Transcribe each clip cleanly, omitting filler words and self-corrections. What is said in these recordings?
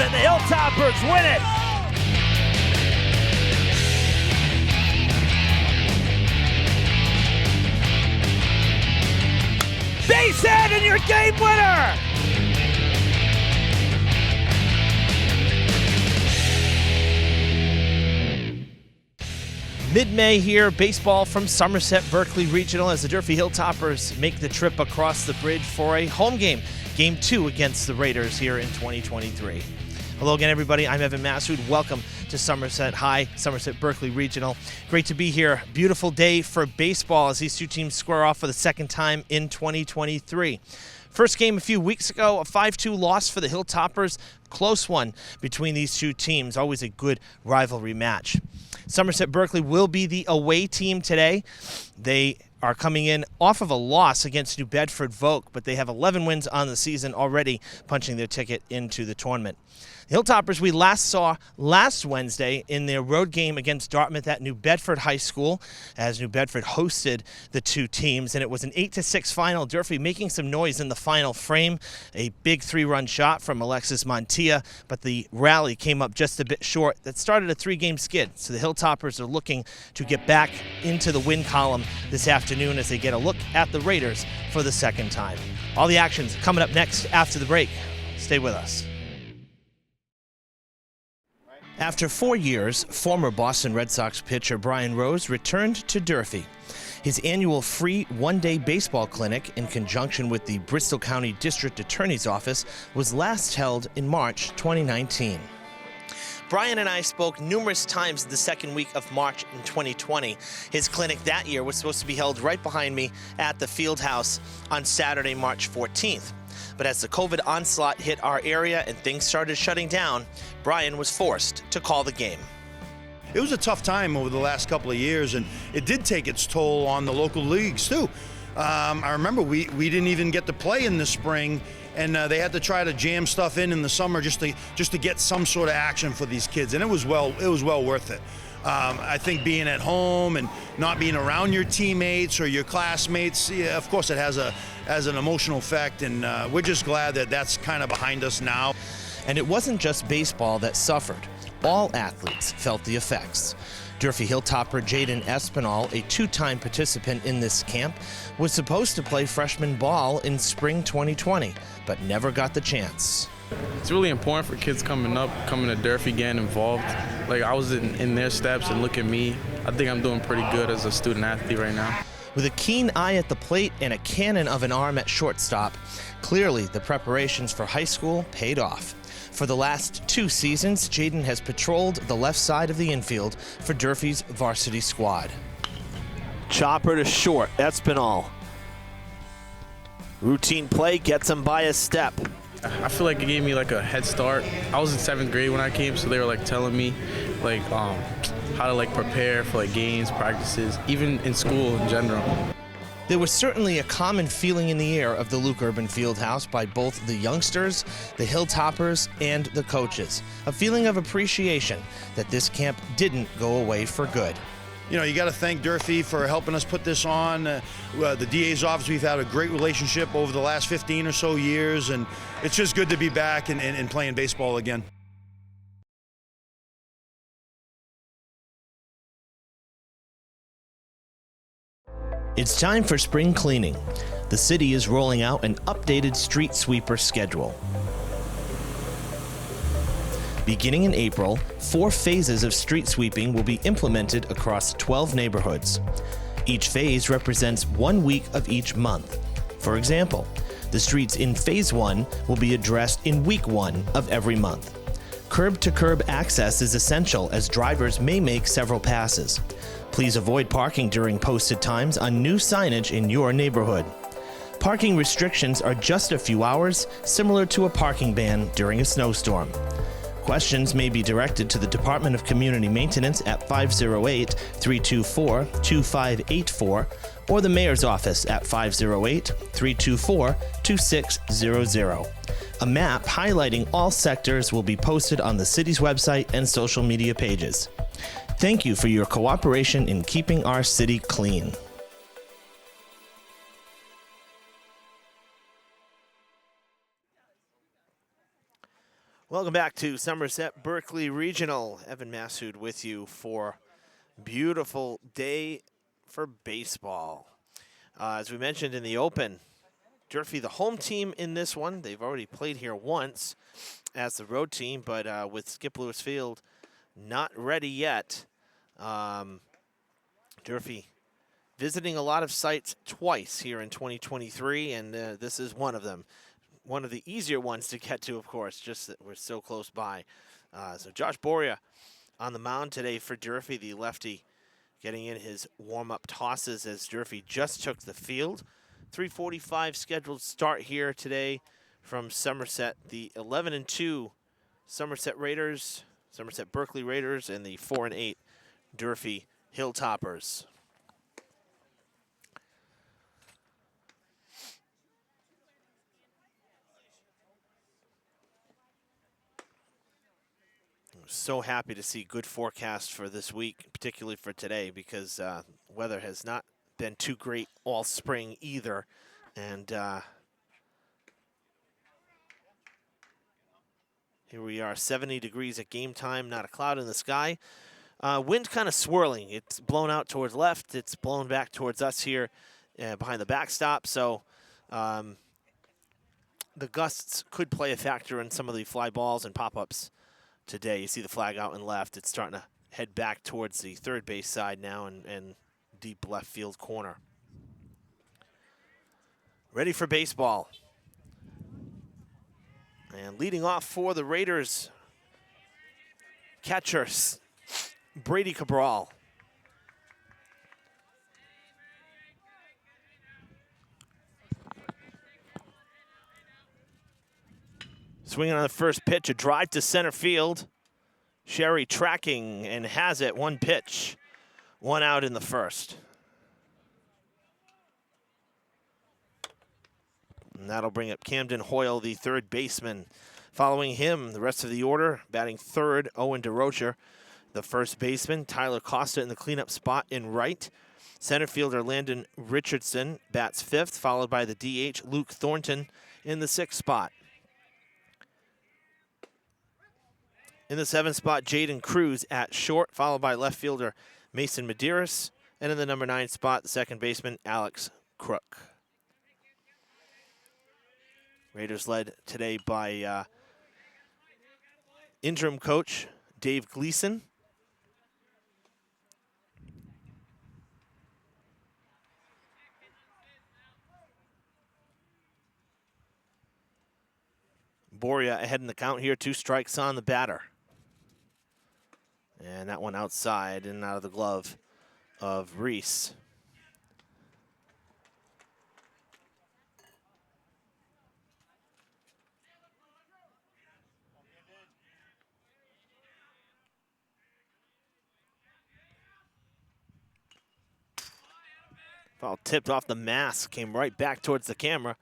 and the Hilltoppers win it. Base hit and your game winner! Mid-May here, baseball from Somerset-Berkley Regional as the Durfee Hilltoppers make the trip across the bridge for a home game, Game 2 against the Raiders here in 2023. Hello again, everybody. I'm Evan Massoud. Welcome to Somerset High, Somerset-Berkley Regional. Great to be here. Beautiful day for baseball as these two teams square off for the second time in 2023. First game a few weeks ago, a 5-2 loss for the Hilltoppers. Close one between these two teams. Always a good rivalry match. Somerset-Berkley will be the away team today. They are coming in off of a loss against New Bedford-Vogue, but they have 11 wins on the season already, punching their ticket into the tournament. The Hilltoppers we last saw last Wednesday in their road game against Dartmouth at New Bedford High School as New Bedford hosted the two teams, and it was an 8-6 final. Durfee making some noise in the final frame. A big 3-run shot from Alexis Montilla, but the rally came up just a bit short. That started a 3-game skid, so the Hilltoppers are looking to get back into the win column this afternoon as they get a look at the Raiders for the second time. All the action's coming up next after the break. Stay with us. After 4 years, former Boston Red Sox pitcher Brian Rose returned to Durfee. His annual free one-day baseball clinic in conjunction with the Bristol County District Attorney's Office was last held in March 2019. Brian and I spoke numerous times the second week of March in 2020. His clinic that year was supposed to be held right behind me at the field house on Saturday, March 14th. But as the COVID onslaught hit our area and things started shutting down, Brian was forced to call the game. It was a tough time over the last couple of years, and it did take its toll on the local leagues too. I remember we didn't even get to play in the spring, and they had to try to jam stuff in the summer just to get some sort of action for these kids, and it was well worth it. I think being at home and not being around your teammates or your classmates, yeah, of course it has an emotional effect, and we're just glad that that's kind of behind us now. And it wasn't just baseball that suffered. All athletes felt the effects. Durfee Hilltopper Jaden Espinal, a 2-time participant in this camp, was supposed to play freshman ball in spring 2020, but never got the chance. It's really important for kids coming to Durfee, getting involved. Like, I was in their steps, and look at me. I think I'm doing pretty good as a student athlete right now. With a keen eye at the plate and a cannon of an arm at shortstop, clearly the preparations for high school paid off. For the last 2 seasons, Jaden has patrolled the left side of the infield for Durfee's varsity squad. Chopper to short, Espinal. Routine play gets him by a step. I feel like it gave me like a head start. I was in 7th grade when I came, so they were like telling me like how to like prepare for like games, practices, even in school in general. There was certainly a common feeling in the air of the Luke Urban Fieldhouse by both the youngsters, the Hilltoppers, and the coaches. A feeling of appreciation that this camp didn't go away for good. You know, you got to thank Durfee for helping us put this on. The DA's office, we've had a great relationship over the last 15 or so years, and it's just good to be back and playing baseball again. It's time for spring cleaning. The city is rolling out an updated street sweeper schedule. Beginning in April, 4 phases of street sweeping will be implemented across 12 neighborhoods. Each phase represents 1 week of each month. For example, the streets in Phase 1 will be addressed in Week 1 of every month. Curb-to-curb access is essential as drivers may make several passes. Please avoid parking during posted times on new signage in your neighborhood. Parking restrictions are just a few hours, similar to a parking ban during a snowstorm. Questions may be directed to the Department of Community Maintenance at 508-324-2584 or the Mayor's Office at 508-324-2600. A map highlighting all sectors will be posted on the city's website and social media pages. Thank you for your cooperation in keeping our city clean. Welcome back to Somerset-Berkley Regional. Evan Massoud with you for beautiful day for baseball. As we mentioned in the open, Durfee, the home team in this one. They've already played here once as the road team, but with Skip Lewis Field not ready yet. Durfee visiting a lot of sites twice here in 2023, and this is one of them. One of the easier ones to get to, of course, just that we're so close by. So Josh Boria on the mound today for Durfee, the lefty, getting in his warm-up tosses as Durfee just took the field. 3:45 scheduled start here today from Somerset. The 11-2 Somerset Raiders, Somerset-Berkley Raiders, and the 4-8 Durfee Hilltoppers. So happy to see good forecast for this week, particularly for today, because weather has not been too great all spring either. And here we are, 70 degrees at game time, not a cloud in the sky. Wind kind of swirling. It's blown out towards left. It's blown back towards us here behind the backstop. So the gusts could play a factor in some of the fly balls and pop-ups today. You see the flag out and left. It's starting to head back towards the third base side now and deep left field corner. Ready for baseball. And leading off for the Raiders, catcher Brady Cabral. Swinging on the first pitch, a drive to center field. Sherry tracking and has it. One pitch, one out in the first. And that'll bring up Camden Hoyle, the third baseman. Following him, the rest of the order, batting third, Owen DeRocher. The first baseman, Tyler Costa in the cleanup spot in right. Center fielder Landon Richardson bats fifth, followed by the DH Luke Thornton in the sixth spot. In the seventh spot, Jaden Cruz at short, followed by left fielder Mason Medeiros. And in the number 9 spot, the second baseman, Alex Crook. Raiders led today by interim coach Dave Gleason. Boria ahead in the count here, 2 strikes on the batter. And that one outside and out of the glove of Reese. Ball tipped off the mask, came right back towards the camera.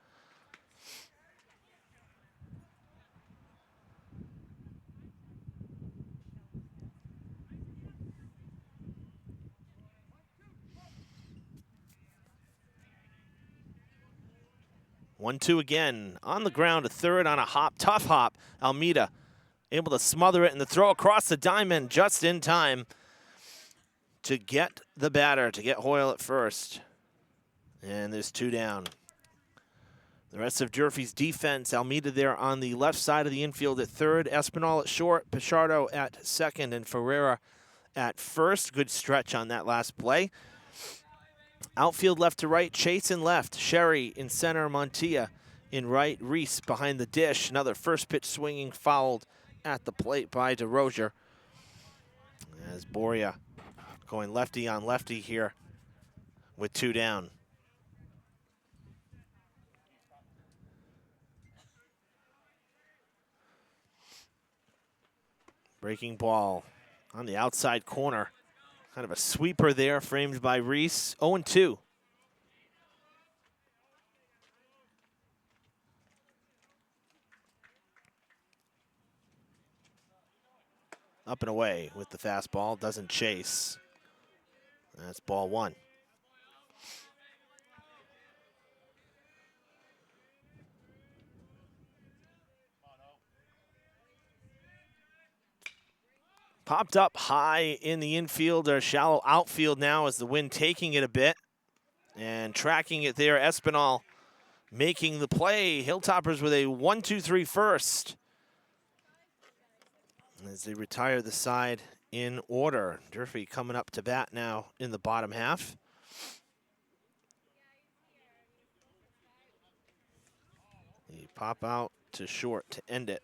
One, two again. On the ground, a third on a hop, tough hop. Almeida able to smother it and the throw across the diamond just in time to get the batter, to get Hoyle at first. And there's 2 down. The rest of Durfee's defense, Almeida there on the left side of the infield at third, Espinal at short, Pichardo at second, and Ferreira at first. Good stretch on that last play. Outfield left to right, Chase in left, Sherry in center, Montilla in right, Reese behind the dish. Another first pitch swinging fouled at the plate by DeRozier. As Boria going lefty on lefty here with 2 down. Breaking ball on the outside corner. Kind of a sweeper there, framed by Reese. 0-2. Up and away with the fastball. Doesn't chase. That's ball 1. Popped up high in the infield or shallow outfield now as the wind taking it a bit and tracking it there. Espinal making the play. Hilltoppers with a 1-2-3 first as they retire the side in order. Durfee coming up to bat now in the bottom half. They pop out to short to end it.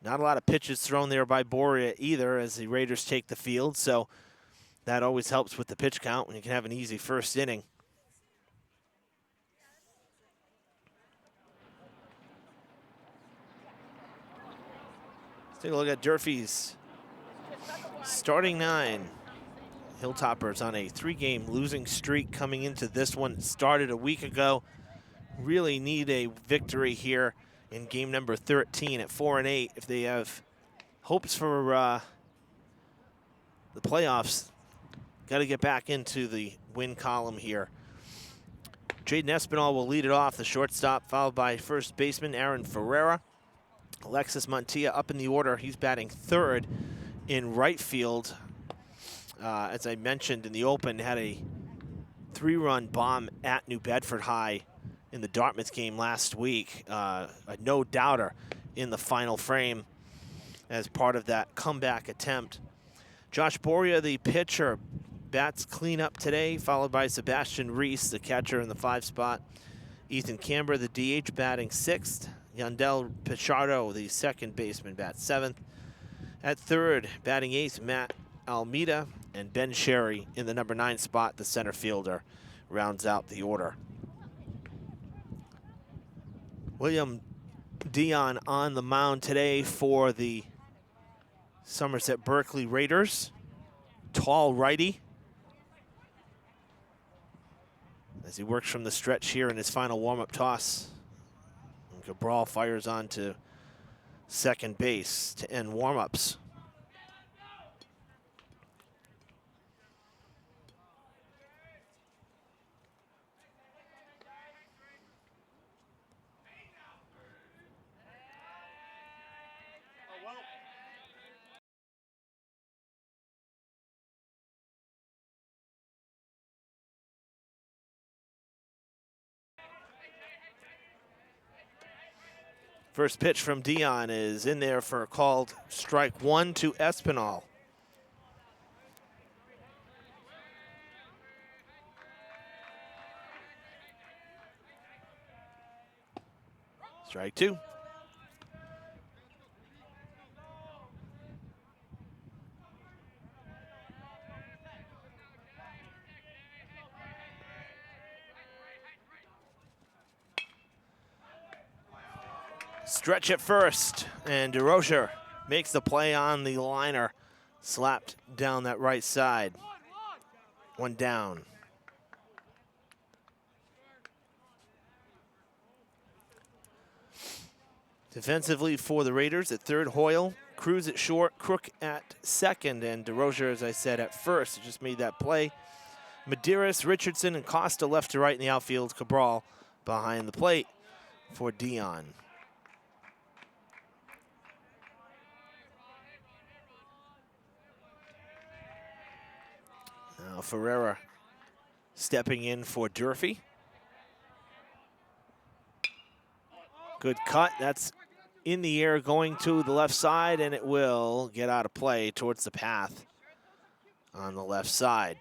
Not a lot of pitches thrown there by Boria either as the Raiders take the field, so that always helps with the pitch count when you can have an easy first inning. Let's take a look at Durfee's starting nine. Hilltoppers on a 3-game losing streak coming into this one. It started a week ago. Really need a victory here in game number 13 at 4-8 if they have hopes for the playoffs. Got to get back into the win column here. Jaden Espinal will lead it off, the shortstop, followed by first baseman Aaron Ferreira. Alexis Montilla up in the order. He's batting third in right field. As I mentioned in the open, had a 3-run bomb at New Bedford High in the Dartmouth game last week. A no-doubter in the final frame as part of that comeback attempt. Josh Boria, the pitcher, bats clean up today, followed by Sebastian Reese, the catcher in the 5 spot. Ethan Camber, the DH, batting 6th. Yandel Pichardo, the second baseman, bats 7th. At third, batting 8th, Matt Almeida, and Ben Sherry in the number 9 spot, the center fielder, rounds out the order. William Dion on the mound today for the Somerset-Berkley Raiders. Tall righty. As he works from the stretch here in his final warm-up toss. And Cabral fires on to second base to end warm-ups. First pitch from Dion is in there for a called strike 1 to Espinal. Strike 2. Stretch at first, and DeRocher makes the play on the liner, slapped down that right side. 1 down. Defensively for the Raiders at third, Hoyle. Cruz at short, Crook at second, and DeRocher, as I said, at first. Just made that play. Medeiros, Richardson, and Costa left to right in the outfield. Cabral behind the plate for Dion. Now Ferreira stepping in for Durfee. Good cut. That's in the air going to the left side, and it will get out of play towards the path on the left side.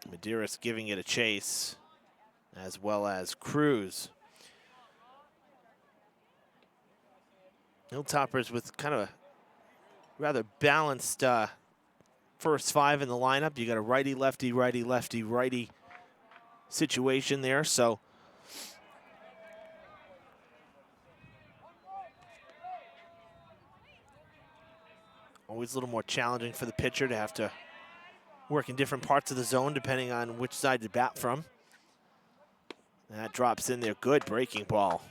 Medeiros giving it a chase, as well as Cruz. Hilltoppers with kind of a rather balanced first 5 in the lineup. You got a righty, lefty, righty, lefty, righty situation there. So always a little more challenging for the pitcher to have to work in different parts of the zone depending on which side to bat from. That drops in there. Good breaking ball.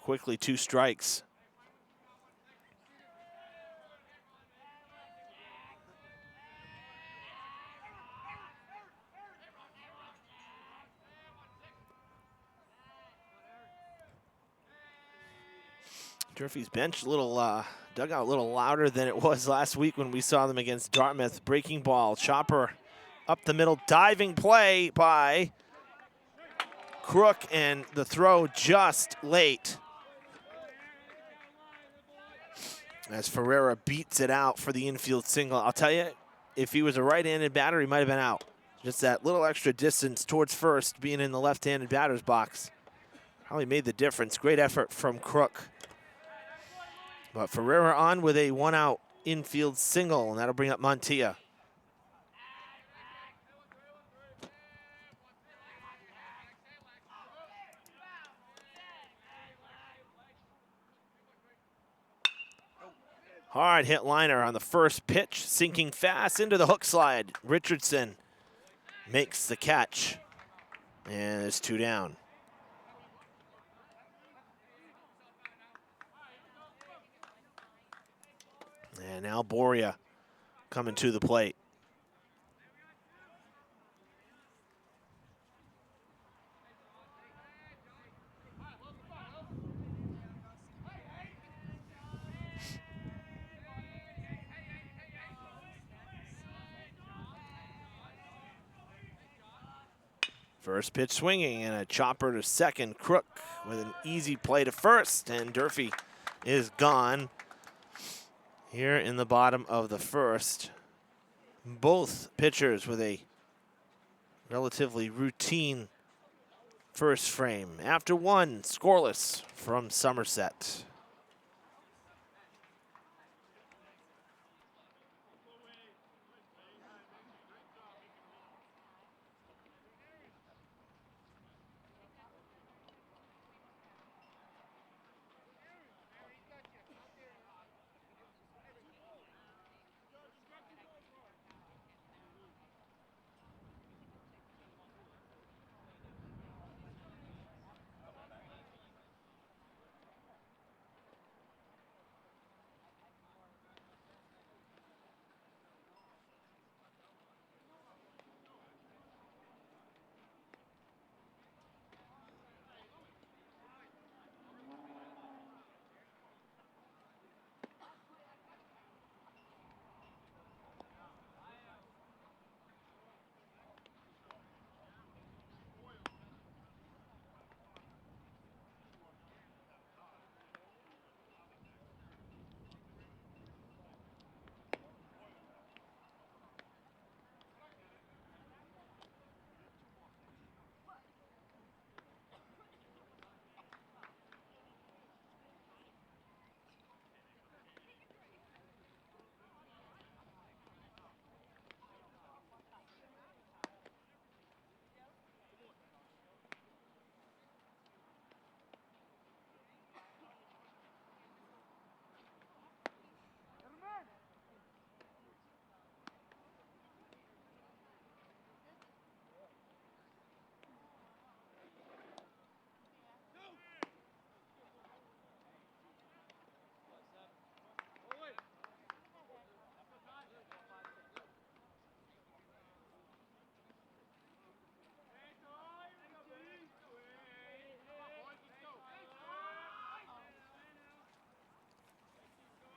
Quickly 2 strikes. Durfee's bench a little Dugout a little louder than it was last week when we saw them against Dartmouth. Breaking ball, Chopper up the middle, diving play by Crook, and the throw just late. As Ferreira beats it out for the infield single. I'll tell you, if he was a right-handed batter, he might have been out. Just that little extra distance towards first, being in the left-handed batter's box, probably made the difference. Great effort from Crook. But Ferreira on with a one-out infield single, and that'll bring up Montilla. Hard hit liner on the first pitch, sinking fast into the hook slide. Richardson makes the catch, and it's 2 down. And now Boria coming to the plate. First pitch swinging and a chopper to second. Crook with an easy play to first, and Durfee is gone here in the bottom of the first. Both pitchers with a relatively routine first frame. After one, scoreless from Somerset.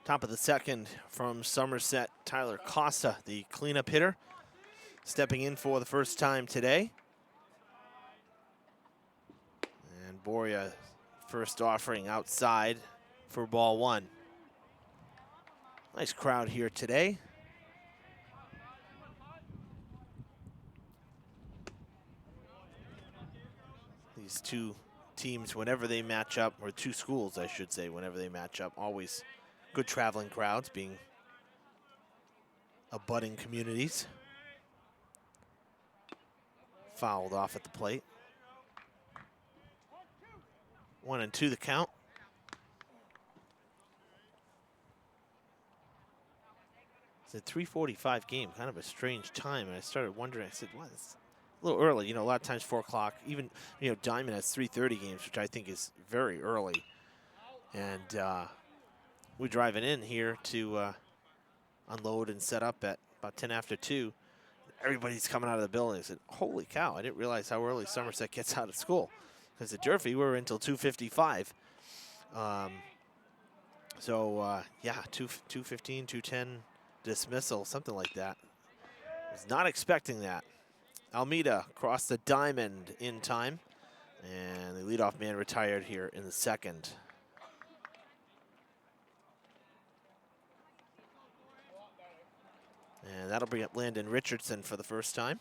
Top of the second from Somerset, Tyler Costa, the cleanup hitter, stepping in for the first time today. And Boria first offering outside for ball one. Nice crowd here today. These two teams, whenever they match up, or two schools, I should say, whenever they match up, always good traveling crowds, being abutting communities. Fouled off at the plate. 1-2 the count. It's a 3:45 game, kind of a strange time, and I started wondering, I said, what, it's a little early. You know, a lot of times 4 o'clock, even, you know, Diamond has 3:30 games, which I think is very early. And we're driving in here to unload and set up at about 10 after 2. Everybody's coming out of the building. I said, holy cow, I didn't realize how early Somerset gets out of school. Because at Durfee, we were until 2:55. So, yeah, 215, 210 dismissal, something like that. Was not expecting that. Almeida crossed the diamond in time, and the leadoff man retired here in the second. And that'll bring up Landon Richardson for the first time.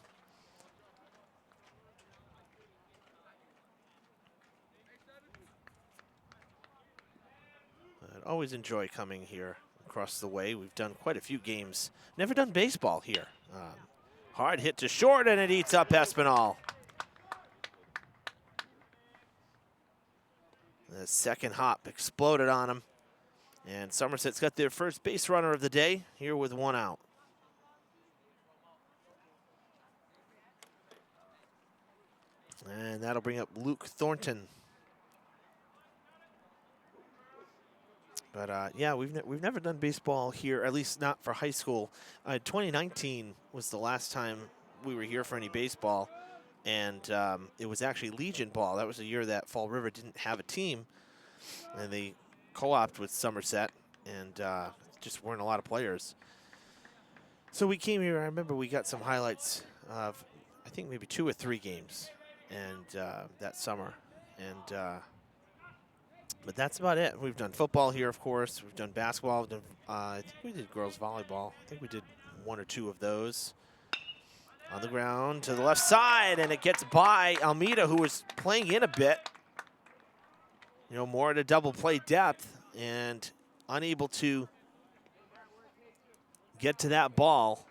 I'd always enjoy coming here across the way. We've done quite a few games. Never done baseball here. Hard hit to short, and it eats up Espinal. The second hop exploded on him. And Somerset's got their first base runner of the day here with one out. And that'll bring up Luke Thornton. But yeah, we've never done baseball here, at least not for high school. 2019 was the last time we were here for any baseball, and it was actually Legion ball. That was the year that Fall River didn't have a team, and they co-opted with Somerset, and just weren't a lot of players. So we came here. I remember we got some highlights of, I think maybe 2 or 3 games, and that summer, and. But that's about it. We've done football here, of course. We've done basketball. We've done, I think we did girls volleyball. I think we did 1 or 2 of those. On the ground to the left side, and it gets by Almeida, who was playing in a bit. You know, more at a double play depth, and unable to get to that ball.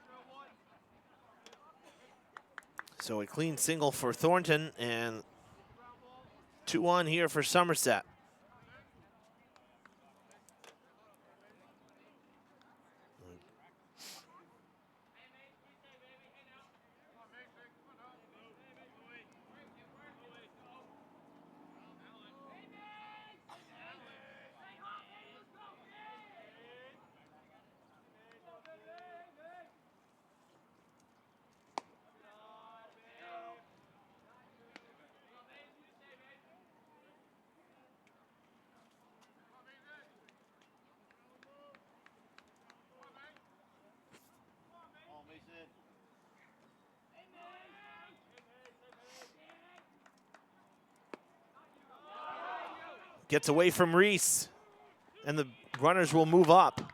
So a clean single for Thornton, and 2-1 here for Somerset. Gets away from Reese, and the runners will move up.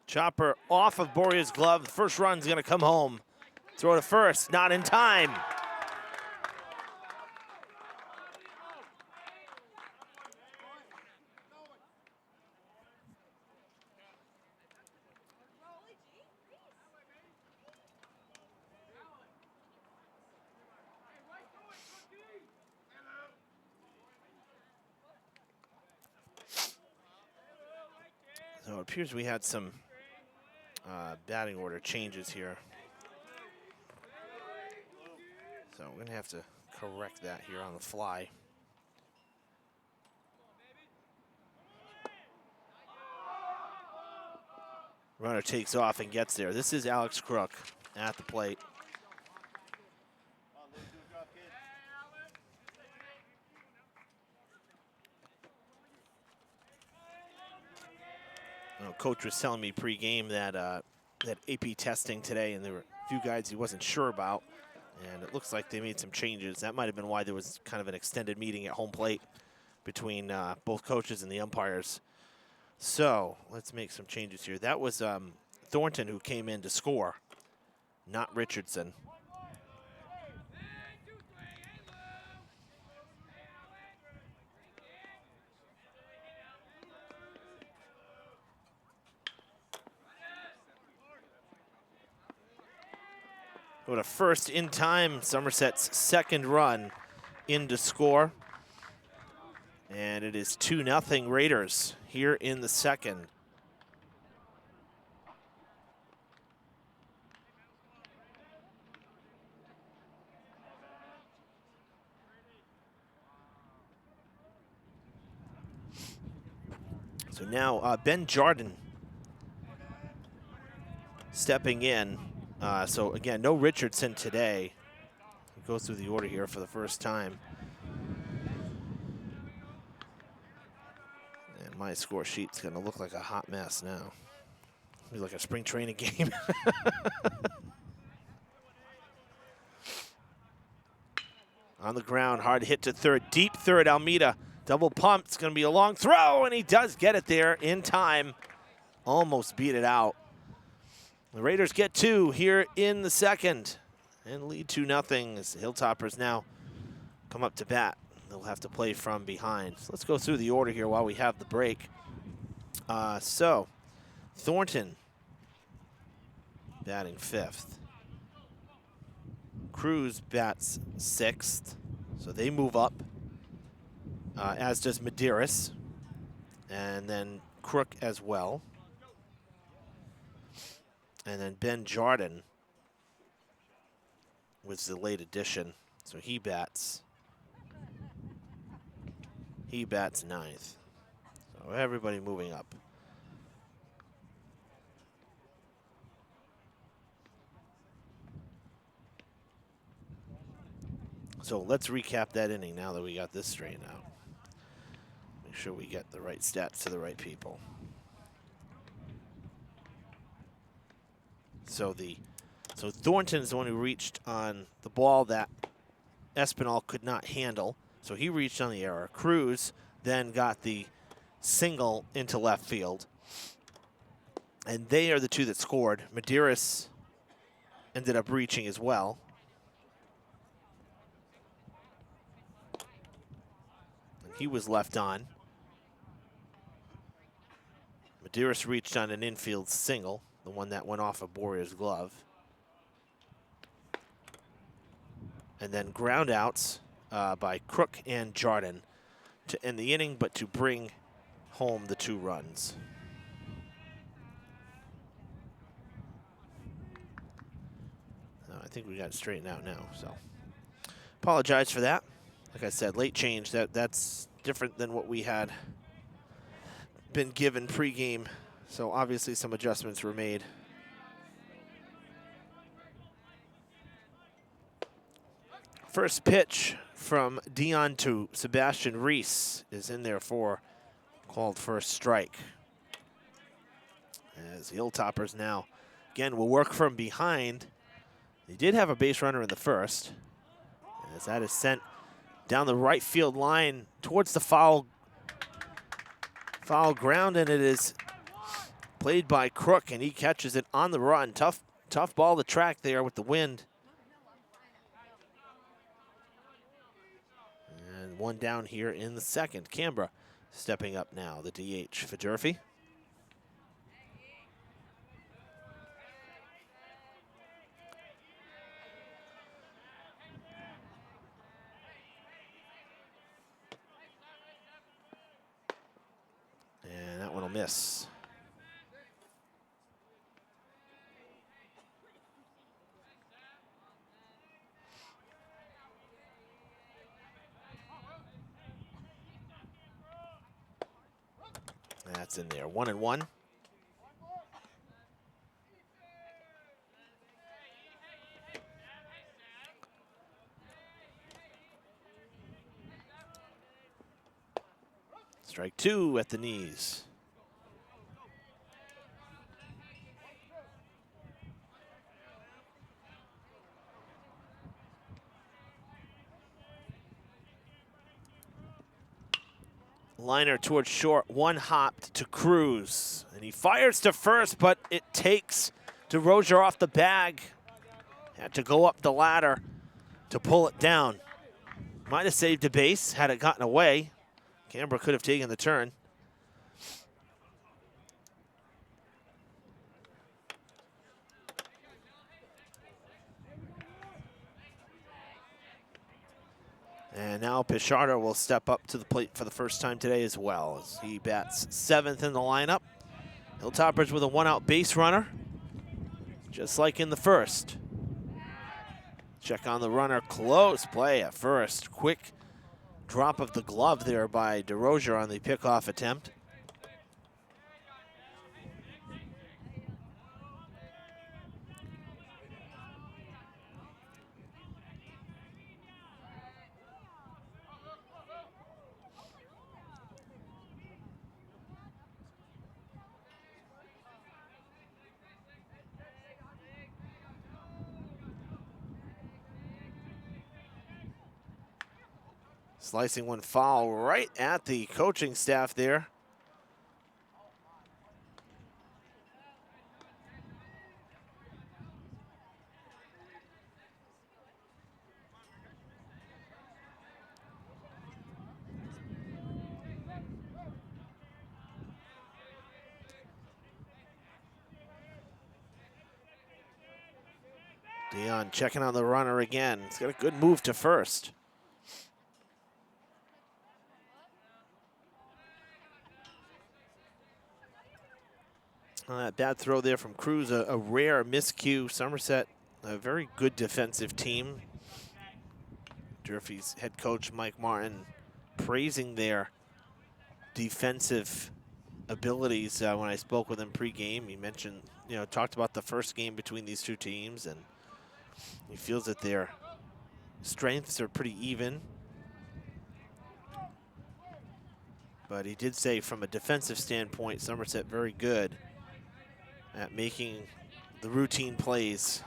Chopper off of Boria's glove. The first run's going to come home. Throw to first, not in time. So it appears we had some batting order changes here. So we're going to have to correct that here on the fly. Runner takes off and gets there. This is Alex Crook at the plate. Coach was telling me pre-game that that AP testing today, and there were a few guys he wasn't sure about, and it looks like they made some changes. That might have been why there was kind of an extended meeting at home plate between both coaches and the umpires. So let's make some changes here. That was Thornton who came in to score, not Richardson. What a first in time, Somerset's second run in to score. And it is 2-0 Raiders here in the second. So now Ben Jardin stepping in. So again, no Richardson today. We go through the order here for the first time. And my score sheet's gonna look like a hot mess now. Be like a spring training game. On the ground, hard hit to third, deep third, Almeida. Double pump, it's gonna be a long throw, and he does get it there in time. Almost beat it out. The Raiders get 2 here in the second and lead 2-0 as the Hilltoppers now come up to bat. They'll have to play from behind. So let's go through the order here while we have the break. So Thornton batting 5th. Cruz bats 6th, so they move up, as does Medeiros, and then Crook as well. And then Ben Jardin was the late addition, so he bats 9th. So everybody moving up. So let's recap that inning now that we got this straightened out. Make sure we get the right stats to the right people. So Thornton is the one who reached on the ball that Espinal could not handle. So he reached on the error. Cruz then got the single into left field. And they are the two that scored. Medeiros ended up reaching as well. He was left on. Medeiros reached on an infield single, the one that went off of Borea's glove. And then ground outs by Crook and Jardin to end the inning, but to bring home the 2 runs. I think we got it straightened out now, so apologize for that. Like I said, late change, that's different than what we had been given pregame. So obviously some adjustments were made. First pitch from Dion to Sebastian Reese is in there for called first strike. As the Hilltoppers now, again, will work from behind. They did have a base runner in the first, as that is sent down the right field line towards the foul ground, and it is played by Crook, and he catches it on the run. Tough ball to track there with the wind. And one down here in the second. Canberra stepping up now, the DH for Durfee. And that one will miss. That's in there, 1-1. Strike 2 at the knees. Liner towards short, one hopped to Cruz, and he fires to first, but it takes DeRozier off the bag. Had to go up the ladder to pull it down. Might have saved a base had it gotten away. Canberra could have taken the turn. And now Pichardo will step up to the plate for the first time today as well, as he bats 7th in the lineup. Hilltoppers with a 1-out base runner, just like in the first. Check on the runner, close play at first. Quick drop of the glove there by DeRozier on the pickoff attempt. Slicing one foul right at the coaching staff there. Dion checking on the runner again. He's got a good move to first. That bad throw there from Cruz, a rare miscue. Somerset, a very good defensive team. Durfee's head coach, Mike Martin, praising their defensive abilities. When I spoke with him pregame, he mentioned, talked about the first game between these two teams, and he feels that their strengths are pretty even. But he did say from a defensive standpoint, Somerset very good at making the routine plays.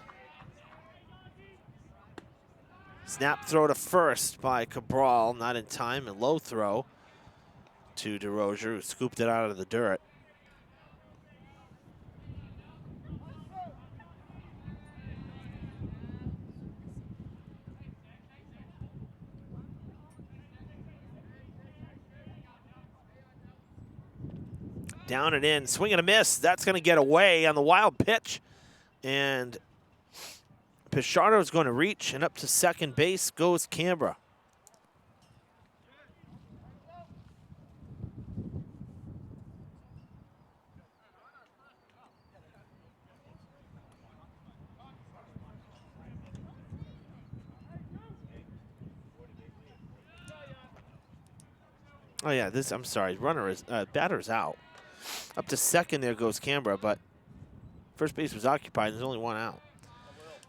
Snap throw to first by Cabral, not in time, and low throw to DeRozier, who scooped it out of the dirt. Down and in, swing and a miss. That's going to get away on the wild pitch. And Pichardo's going to reach, and up to second base goes Canberra. Oh yeah, I'm sorry, batter's out. Up to second there goes Canberra, but first base was occupied, there's only one out.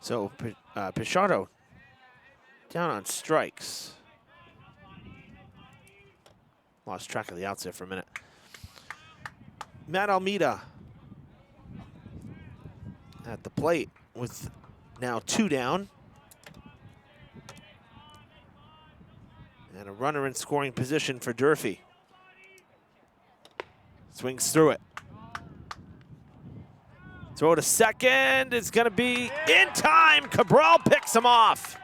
So Pichardo down on strikes. Lost track of the outs there for a minute. Matt Almeida at the plate with now 2 down. And a runner in scoring position for Durfee. Swings through it. Throw to second. It's going to be in time. Cabral picks him off.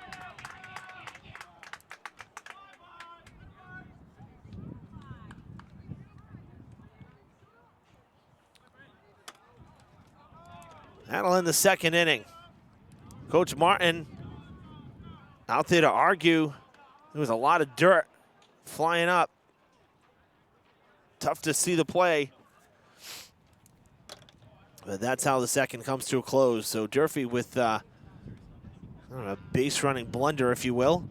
That'll end the second inning. Coach Martin out there to argue. There was a lot of dirt flying up. Tough to see the play. But that's how the second comes to a close. So Durfee with a base running blunder, if you will.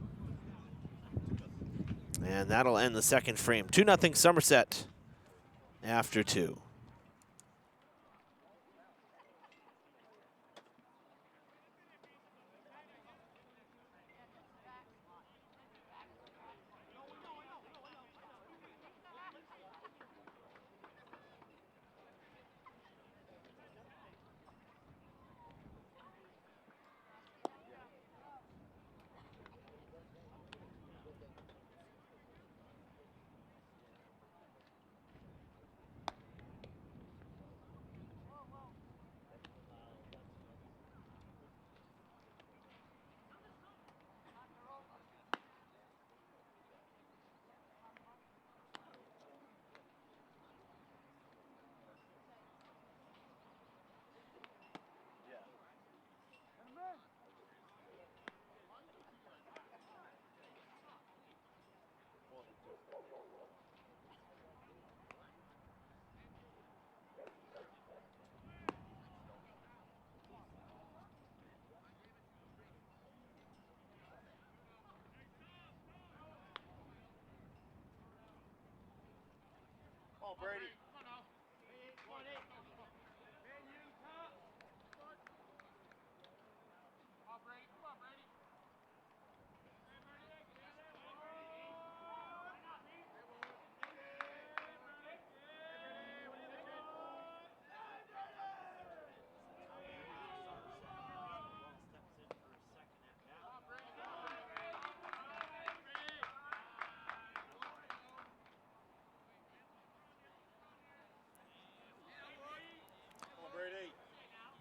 And that'll end the second frame. 2-0 Somerset after 2. Brady.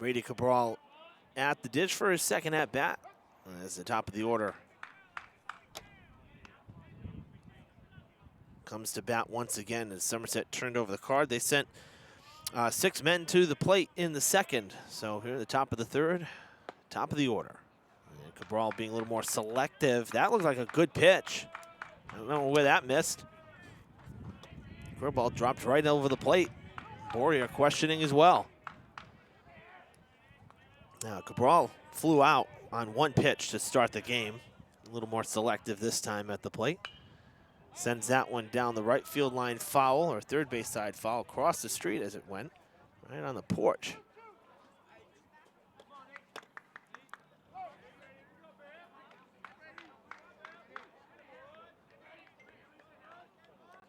Brady Cabral at the ditch for his second at bat. As the top of the order comes to bat once again as Somerset turned over the card. They sent 6 men to the plate in the second. So here at the top of the third, top of the order. And Cabral being a little more selective. That looks like a good pitch. I don't know where that missed. Curveball dropped right over the plate. Boria questioning as well. Now Cabral flew out on one pitch to start the game. A little more selective this time at the plate. Sends that one down the right field line foul, or third base side foul, across the street as it went, right on the porch.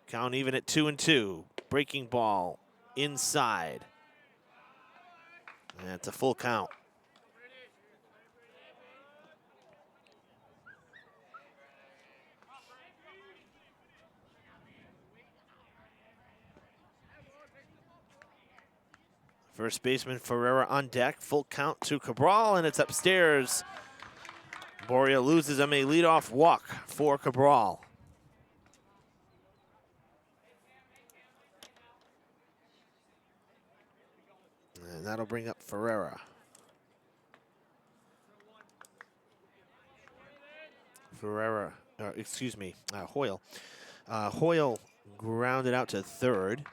Count even at 2-2. Breaking ball inside. And it's a full count. First baseman Ferreira on deck. Full count to Cabral, and it's upstairs. Boria loses him, a leadoff walk for Cabral. And that'll bring up Ferreira. Hoyle. Hoyle grounded out to third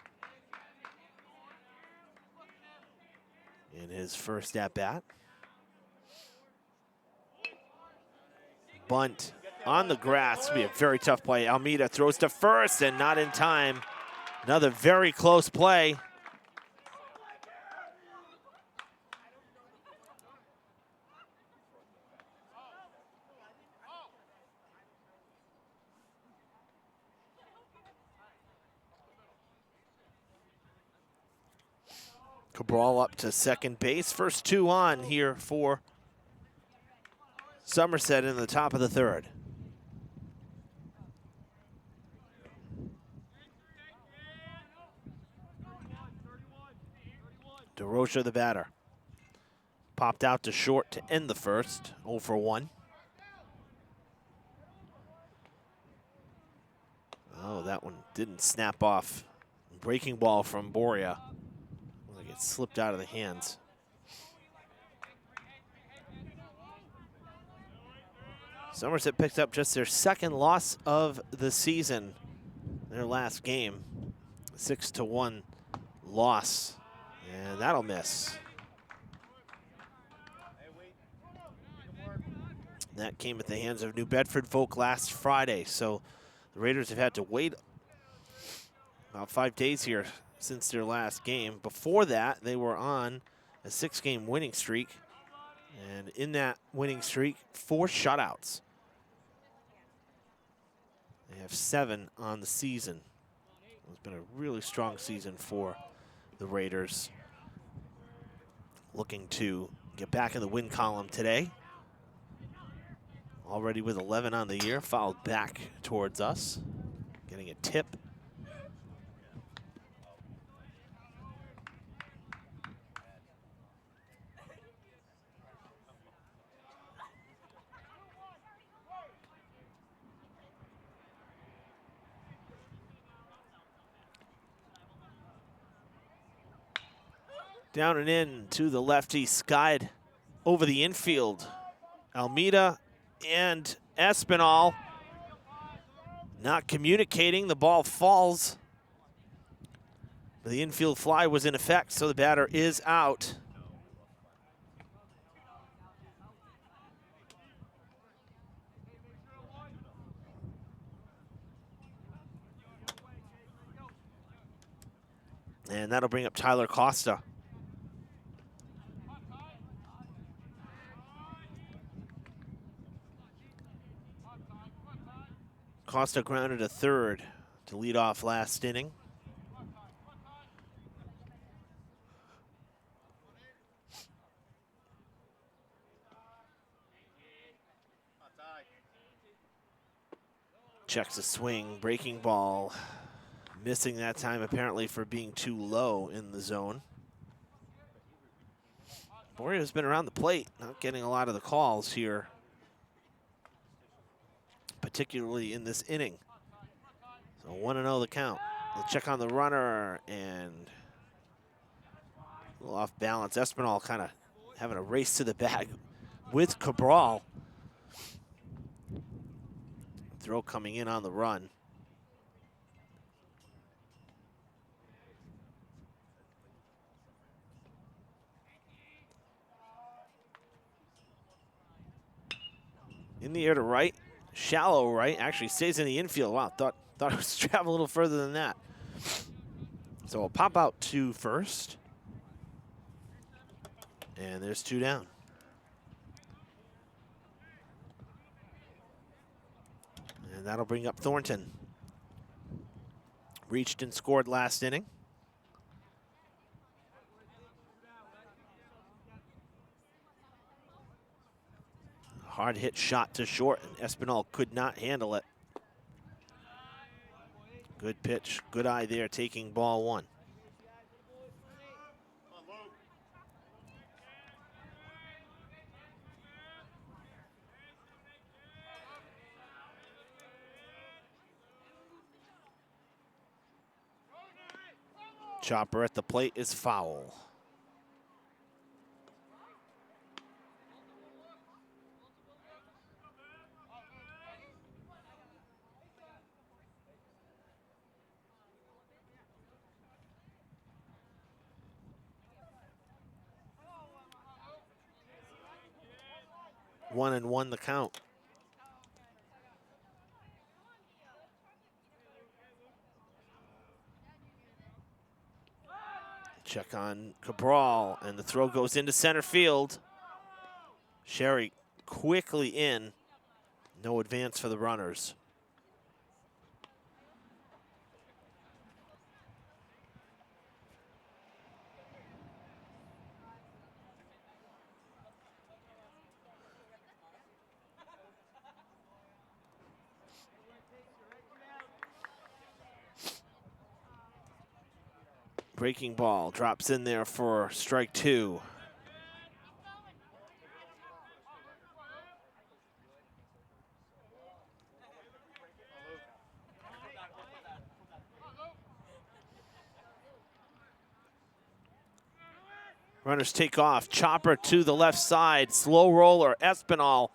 in his first at-bat. Bunt on the grass. It'll be a very tough play. Almeida throws to first and not in time. Another very close play. Cabral up to second base. First 2 on here for Somerset in the top of the third. DeRocha the batter. Popped out to short to end the first. 0 for 1. Oh, that one didn't snap off. Breaking ball from Boria. It slipped out of the hands. Somerset picked up just their second loss of the season. Their last game, 6-1 loss, and that'll miss. That came at the hands of New Bedford folk last Friday, so the Raiders have had to wait about 5 days here since their last game. Before that, they were on a 6-game winning streak. And in that winning streak, 4 shutouts. They have 7 on the season. It's been a really strong season for the Raiders. Looking to get back in the win column today. Already with 11 on the year, fouled back towards us. Getting a tip. Down and in to the lefty, skied over the infield. Almeida and Espinal not communicating. The ball falls. But the infield fly was in effect, so the batter is out. And that'll bring up Tyler Costa. Costa grounded a third to lead off last inning. Checks a swing, breaking ball. Missing that time apparently for being too low in the zone. Borio's been around the plate, not getting a lot of the calls here, particularly in this inning. So 1-0 the count. We'll check on the runner, and a little off balance. Espinal kind of having a race to the bag with Cabral. Throw coming in on the run. In the air to right, shallow right, actually stays in the infield. Wow, thought it was travel a little further than that. So we'll pop out to first. And there's 2 down. And that'll bring up Thornton. Reached and scored last inning. Hard hit shot to short, and Espinal could not handle it. Good pitch, good eye there, taking ball 1. Chopper at the plate is foul. One and one the count. Check on Cabral, and the throw goes into center field. Sherry quickly in. No advance for the runners. Breaking ball drops in there for strike 2. Runners take off. Chopper to the left side. Slow roller. Espinal.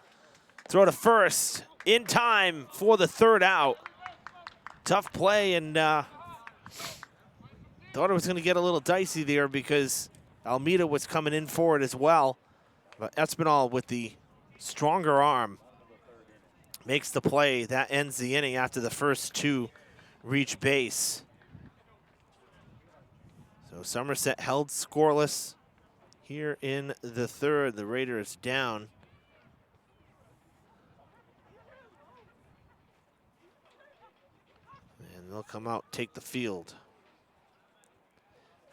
Throw to first. In time for the 3rd out. Tough play, and thought it was going to get a little dicey there because Almeida was coming in for it as well. But Espinal, with the stronger arm, makes the play. That ends the inning after the first 2 reach base. So Somerset held scoreless here in the 3rd. The Raiders down. And they'll come out, take the field.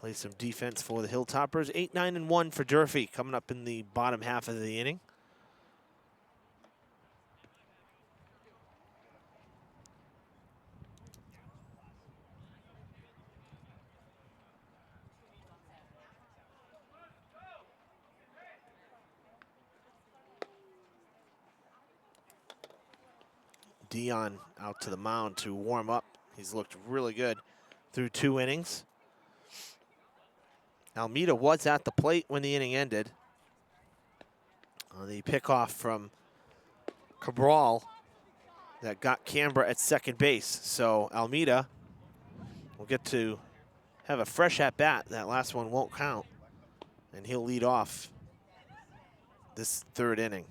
Play some defense for the Hilltoppers. 8-9-1 for Durfee coming up in the bottom half of the inning. Dion out to the mound to warm up. He's looked really good through 2 innings. Almeida was at the plate when the inning ended. On the pickoff from Cabral that got Canberra at second base. So Almeida will get to have a fresh at bat. That last one won't count. And he'll lead off this 3rd inning.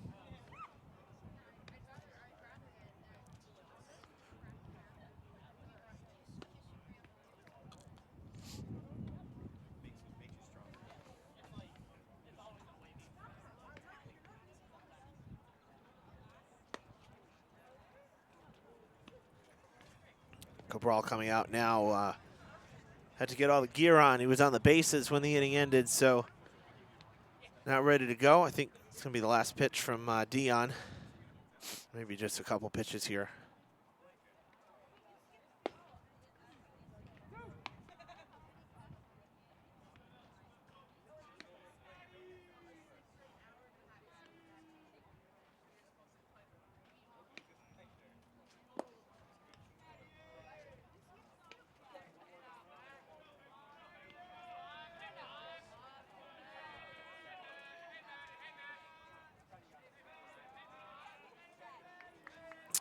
Cabral coming out now. Had to get all the gear on. He was on the bases when the inning ended, so not ready to go. I think it's going to be the last pitch from Dion. Maybe just a couple pitches here.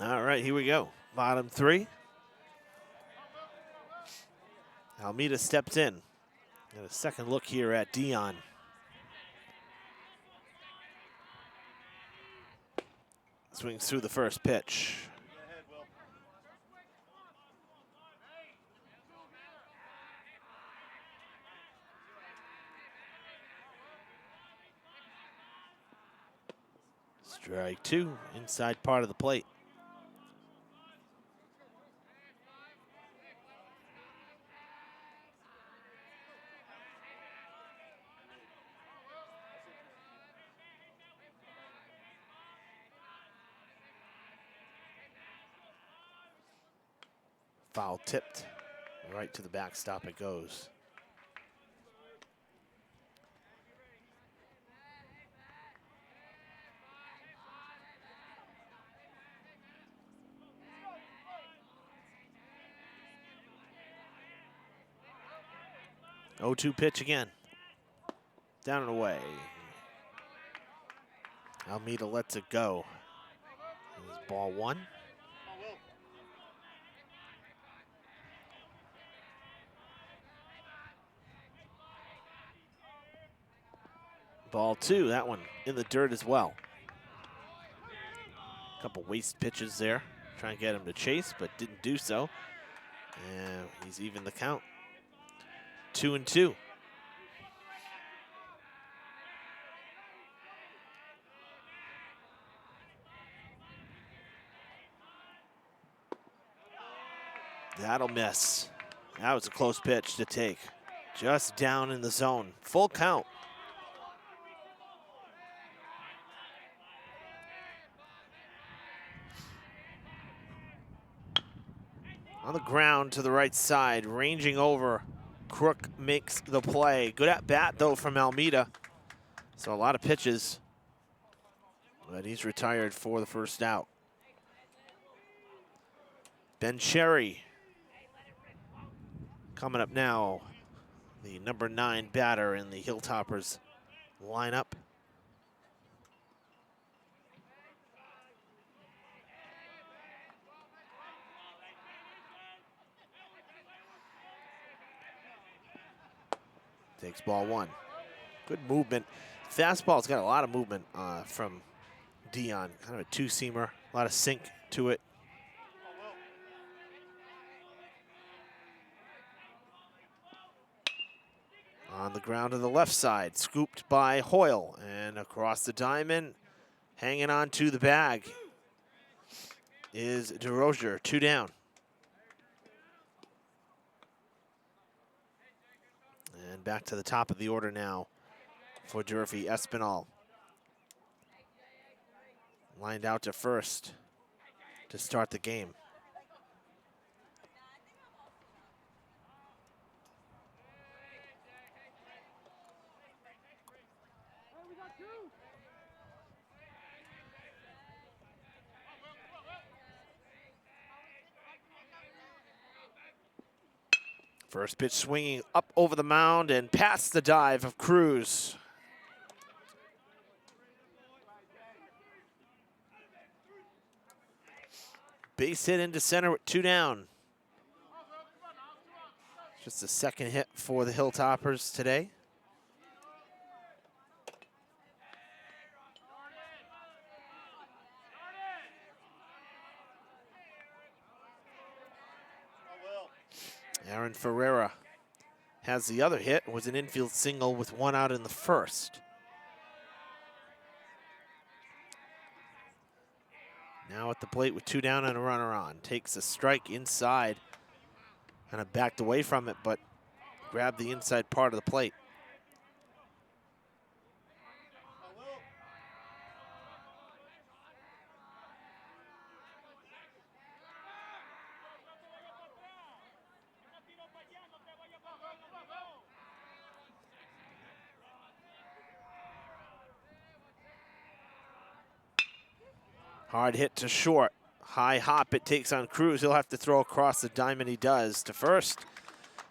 All right, here we go. Bottom three. Almeida steps in. Got a second look here at Dion. Swings through the first pitch. Strike two, inside part of the plate. Foul tipped. Right to the backstop it goes. Oh, 2 pitch again. Down and away. Almeida lets it go. This is ball 1. Ball 2, that one in the dirt as well. Couple waste pitches there. Trying to get him to chase, but didn't do so. And he's even the count. 2-2. That'll miss. That was a close pitch to take. Just down in the zone. Full count. On the ground to the right side, ranging over. Crook makes the play. Good at bat, though, from Almeida. So a lot of pitches. But he's retired for the first out. Ben Cherry coming up now. The number 9 batter in the Hilltoppers lineup. Takes ball 1. Good movement. Fastball's got a lot of movement from Dion. Kind of a 2-seamer, a lot of sink to it. On the ground to the left side, scooped by Hoyle, and across the diamond, hanging on to the bag is DeRozier, 2 down. And back to the top of the order now for Durfee. Espinal lined out to first to start the game. First pitch swinging up over the mound and past the dive of Cruz. Base hit into center with 2 down. Just the second hit for the Hilltoppers today. Aaron Ferreira has the other hit. It was an infield single with 1 out in the first. Now at the plate with 2 down and a runner on. Takes a strike inside. Kind of backed away from it, but grabbed the inside part of the plate. Hard hit to short. High hop it takes on Cruz. He'll have to throw across the diamond. He does to first.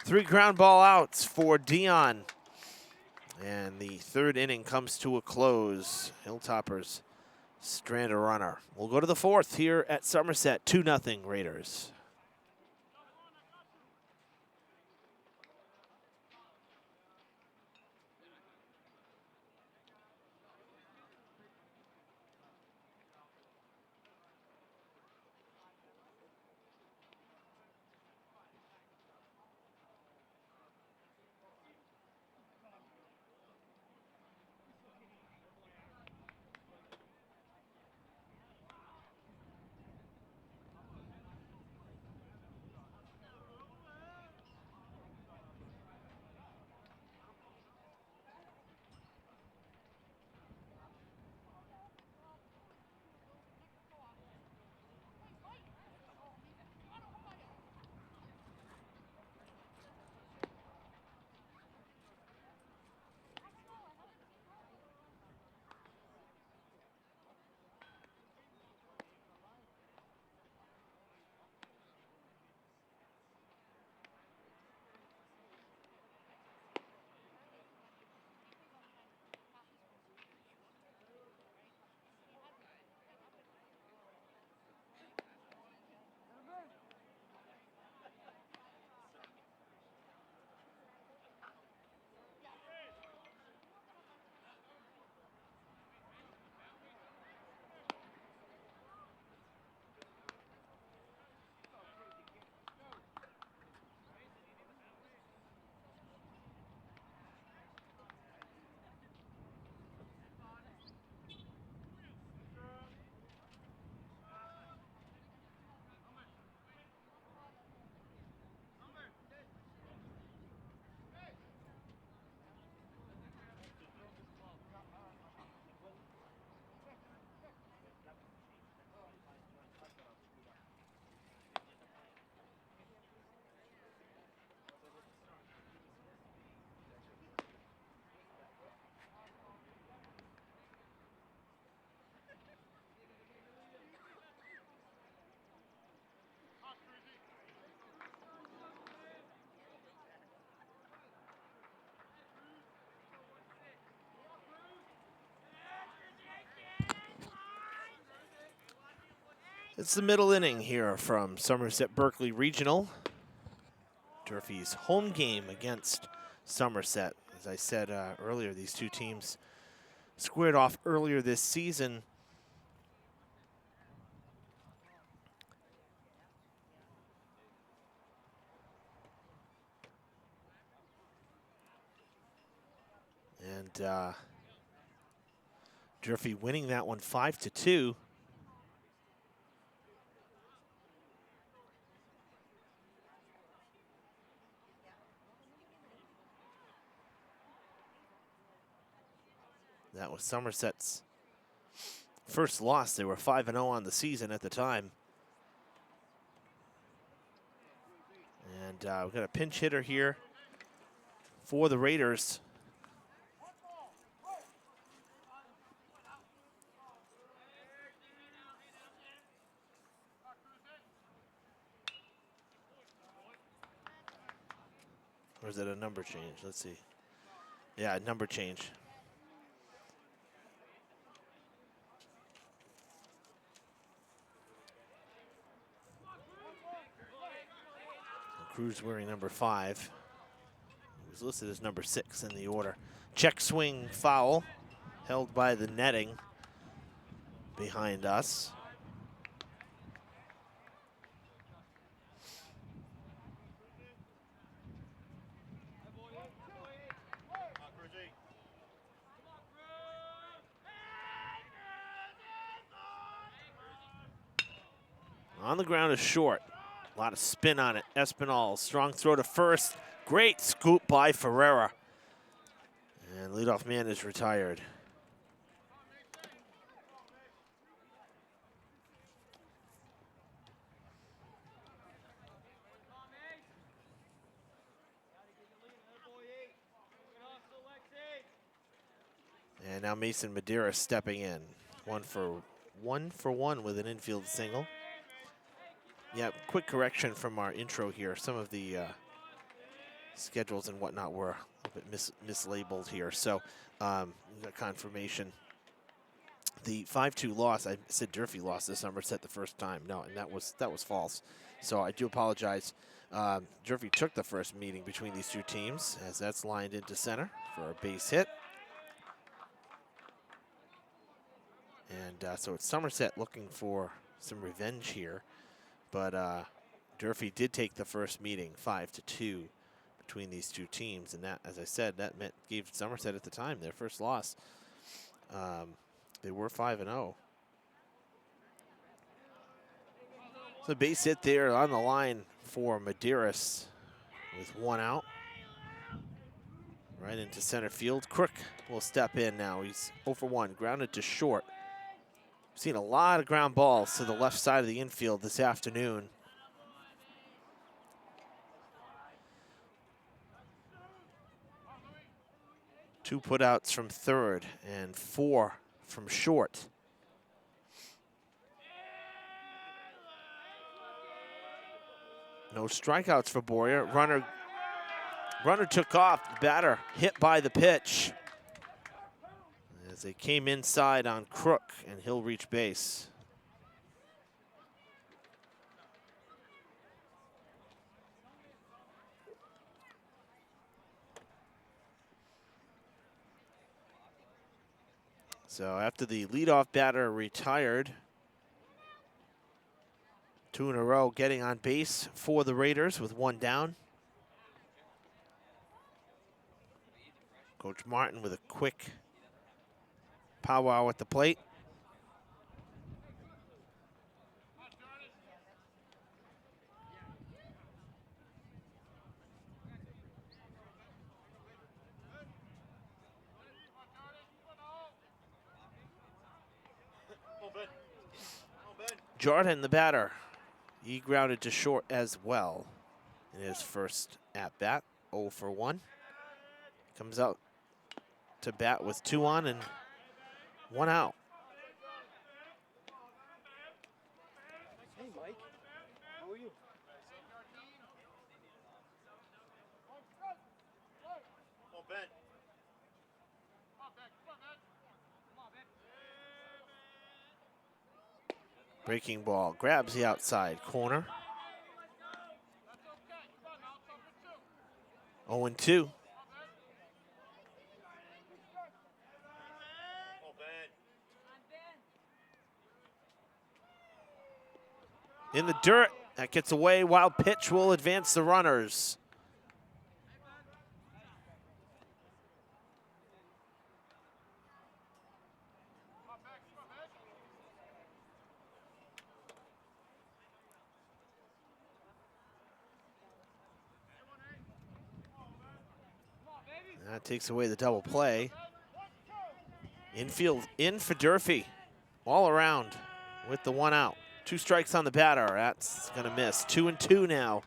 3 ground ball outs for Dion. And the 3rd inning comes to a close. Hilltoppers strand a runner. We'll go to the fourth here at Somerset, 2-0 Raiders. It's the middle inning here from Somerset-Berkley Regional. Durfee's home game against Somerset. As I said earlier, these two teams squared off earlier this season. And Durfee winning that one 5-2. That was Somerset's first loss. They were 5-0 on the season at the time. And we've got a pinch hitter here for the Raiders. Or is it a number change? Let's see. Yeah, number change. Cruz wearing number 5. He was listed as number 6 in the order. Check swing foul, held by the netting behind us. On the ground is short. A lot of spin on it. Espinal, strong throw to first. Great scoop by Ferreira. And leadoff man is retired. And now Mason Madeira stepping in. One for one with an infield single. Yeah, quick correction from our intro here. Some of the schedules and whatnot were a bit mislabeled here. So we got confirmation The 5-2 loss, I said Durfee lost to Somerset the first time. No, and that was false. So I do apologize. Durfee took the first meeting between these two teams as that's lined into center for a base hit. And so it's Somerset looking for some revenge here. But Durfee did take the first meeting 5-2 between these two teams. And that, as I said, that gave Somerset at the time their first loss. They were 5-0. So base hit there on the line for Medeiros with one out. Right into center field. Crook will step in now. He's 0 for 1, grounded to short. Seen a lot of ground balls to the left side of the infield this afternoon. Two putouts from third and 4 from short. No strikeouts for Boyer. Runner took off. The batter hit by the pitch as they came inside on Crook, and he'll reach base. So after the leadoff batter retired, 2 in a row getting on base for the Raiders with 1 down. Coach Martin with a quick powwow at the plate. Jordan, the batter, he grounded to short as well in his first at-bat, 0 for 1. Comes out to bat with 2 on and 1 out. Hey, Mike. How are you? Breaking ball, grabs the outside corner. 0-2. In the dirt, that gets away. Wild pitch will advance the runners. That takes away the double play. Infield in for Durfee. All around with the 1 out. 2 strikes on the batter. That's going to miss. 2-2 now.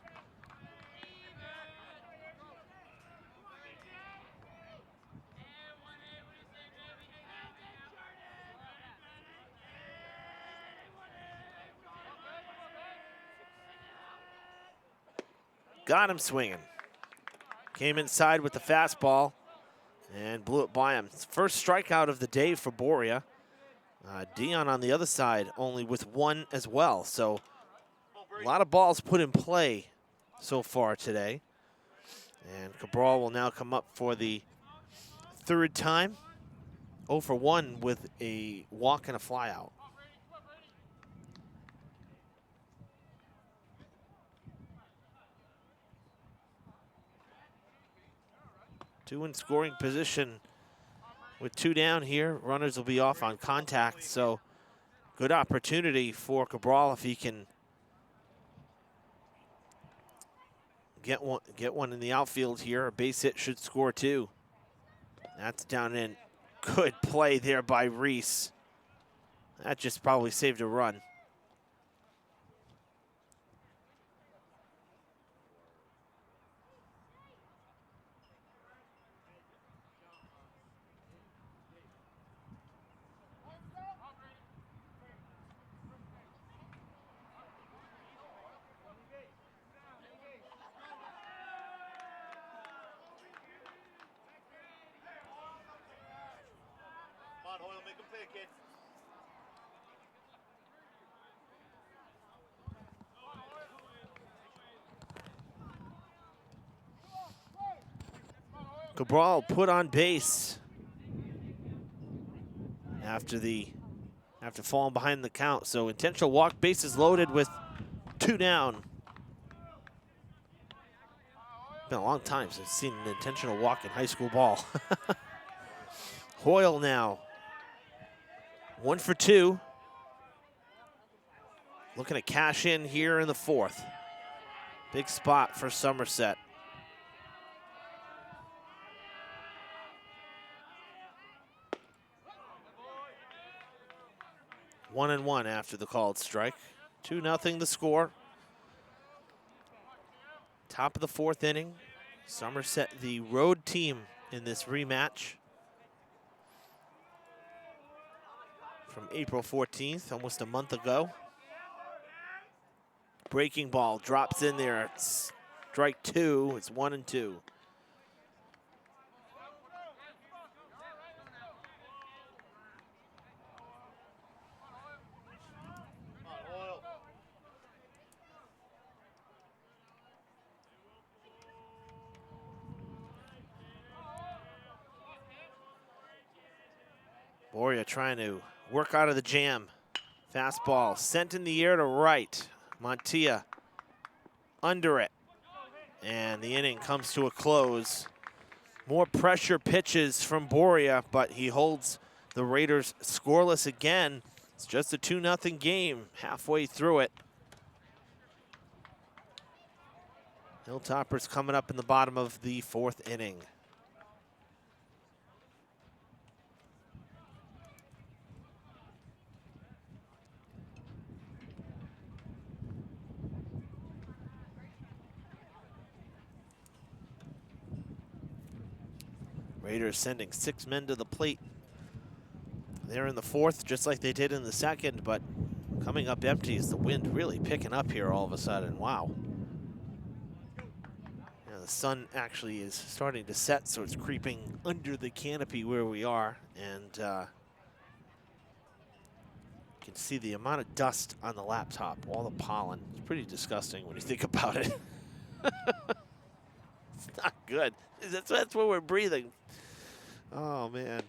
Got him swinging. Came inside with the fastball and blew it by him. First strikeout of the day for Boria. Dion on the other side only with 1 as well. So a lot of balls put in play so far today. And Cabral will now come up for the 3rd time. 0 for 1 with a walk and a flyout. Two in scoring position with 2 down here. Runners will be off on contact, so good opportunity for Cabral if he can get one in the outfield here. A base hit should score 2. That's down in. Good play there by Reese. That just probably saved a run. Cabral put on base after falling behind the count. So intentional walk, bases loaded with 2 down. Been a long time since I've seen an intentional walk in high school ball. Hoyle now, 1 for 2. Looking to cash in here in the 4th. Big spot for Somerset. One and one after the called strike. 2-0 the score. Top of the 4th inning. Somerset, the road team in this rematch from April 14th, almost a month ago. Breaking ball drops in there. It's strike 2. It's 1-2. Boria trying to work out of the jam. Fastball sent in the air to right. Montilla under it. And the inning comes to a close. More pressure pitches from Boria, but he holds the Raiders scoreless again. It's just a 2-0 game halfway through it. Hilltoppers coming up in the bottom of the 4th inning. Raiders sending 6 men to the plate. They're in the 4th, just like they did in the 2nd, but coming up empty is the wind really picking up here all of a sudden. Wow. Yeah, the sun actually is starting to set, so it's creeping under the canopy where we are, and you can see the amount of dust on the laptop, all the pollen. It's pretty disgusting when you think about it. It's not good. That's what we're breathing. Oh, man.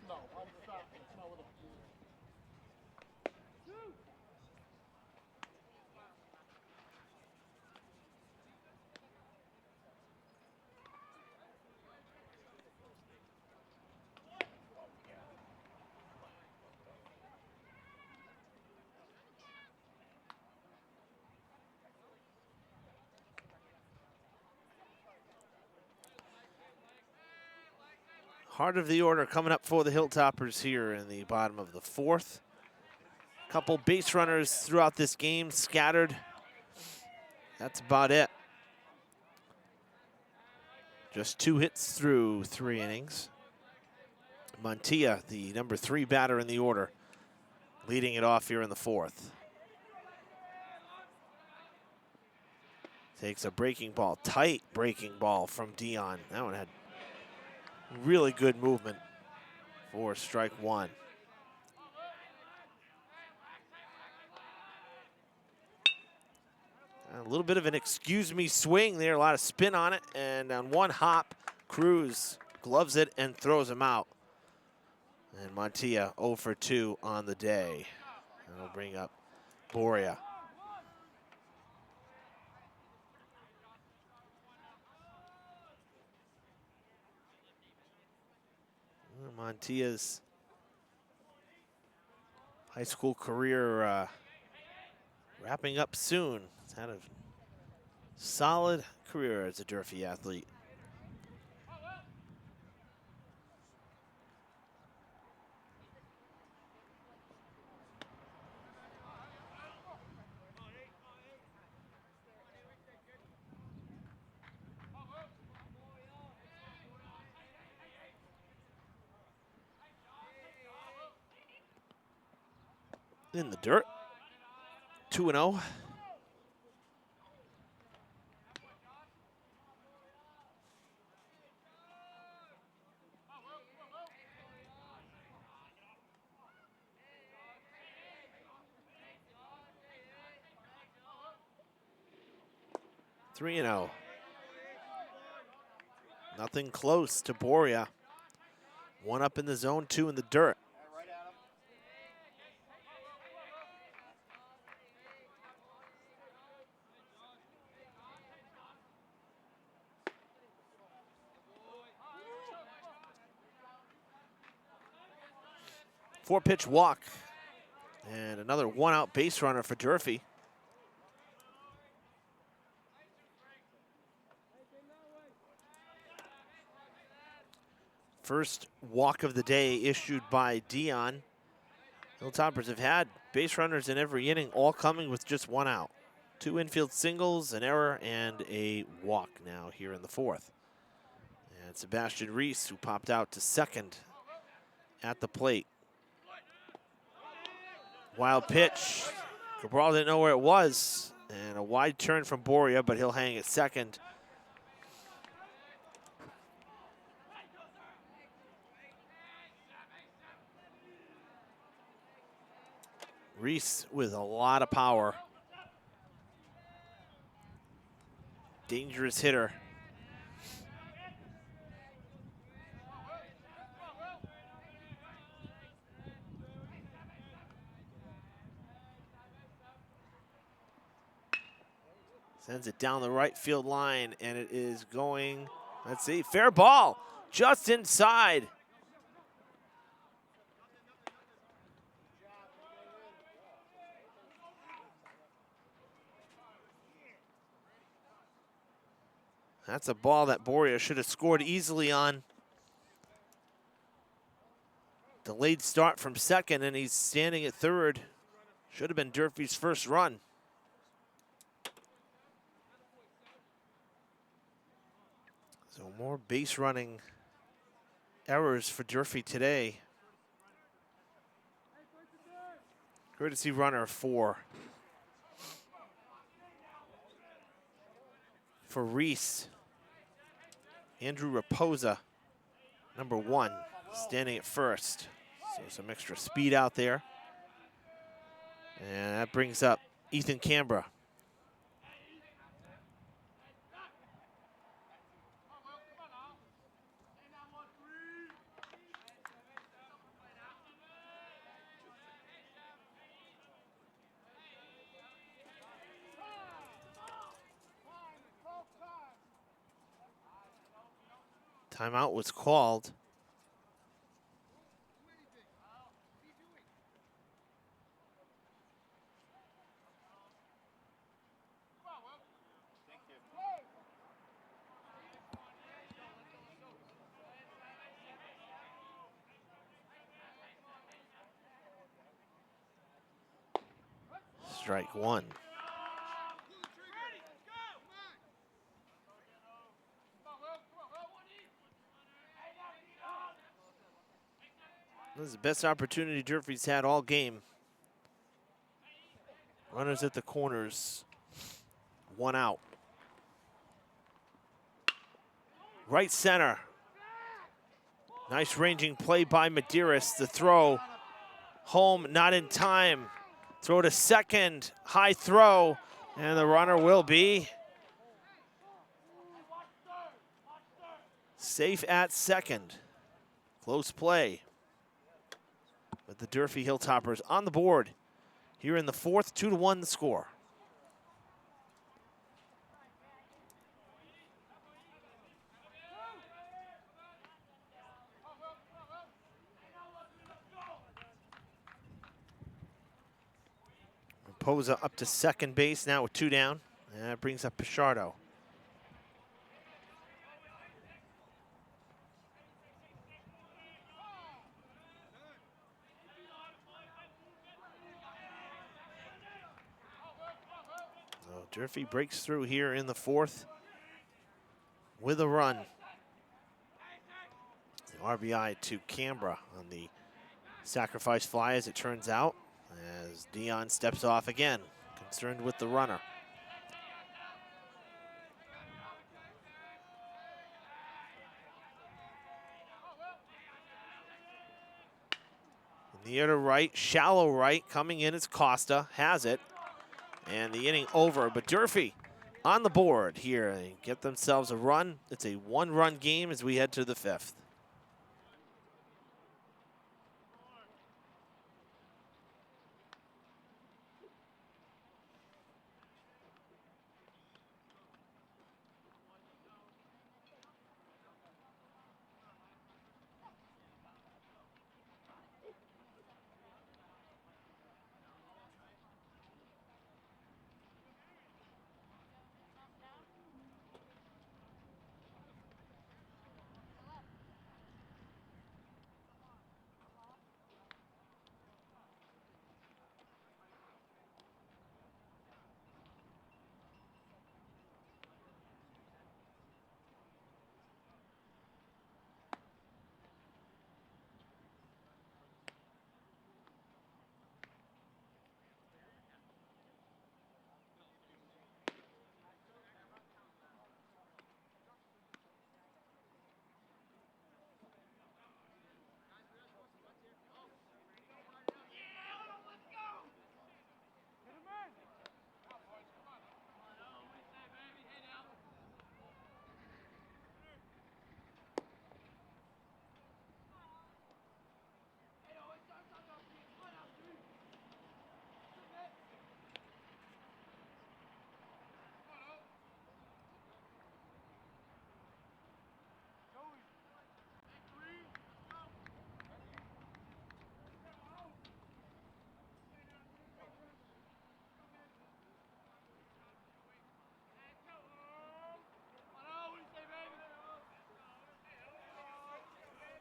No, I'm stopping. It's not what it is. Heart of the order coming up for the Hilltoppers here in the bottom of the 4th. Couple base runners throughout this game scattered. That's about it. Just 2 hits through 3 innings. Montilla, the number 3 batter in the order, leading it off here in the 4th. Takes a breaking ball, tight breaking ball from Dion. That one had really good movement for strike 1. A little bit of an excuse me swing there, a lot of spin on it, and on one hop, Cruz gloves it and throws him out. And Montilla 0 for 2 on the day. That'll bring up Boria. Montilla's high school career wrapping up soon. He's had a solid career as a Durfee athlete. in the dirt. 2-0. Three and 0. Nothing close to Boria. One up in the zone, two in the dirt. Four-pitch walk. And another one-out base runner for Durfee. First walk of the day issued by Dion. Hilltoppers have had base runners in every inning, all coming with just one out. Two infield singles, an error, and a walk now here in the fourth. And Sebastian Reese, who popped out to second at the plate. Wild pitch. Cabral didn't know where it was. And a wide turn from Boria, but he'll hang at second. Reese with a lot of power. Dangerous hitter. Sends it down the right field line, and it is going, let's see, fair ball, just inside. That's a ball that Boria should have scored easily on. Delayed start from second, and he's standing at third. Should have been Durfee's first run. So more base running errors for Durfee today. Courtesy runner for Reese. Andrew Raposa, number 1, standing at first. So some extra speed out there. And that brings up Ethan Canberra. Timeout was called. Strike one. This is the best opportunity Durfee's had all game. Runners at the corners, one out. Right center. Nice ranging play by Medeiros. The throw home, not in time. Throw to second, high throw, and the runner will be safe at second. Close play. But the Durfee Hilltoppers on the board here in the fourth, 2-1 the score. Raposa up to second base now with 2 down. And that brings up Pichardo. Durfee breaks through here in the fourth with a run. The RBI to Canberra on the sacrifice fly, as it turns out, As Dion steps off again, concerned with the runner. Near to right, shallow right, coming in as Costa, has it. And the inning over, but Durfee on the board here. They get themselves a run. It's a one-run game as we head to the fifth.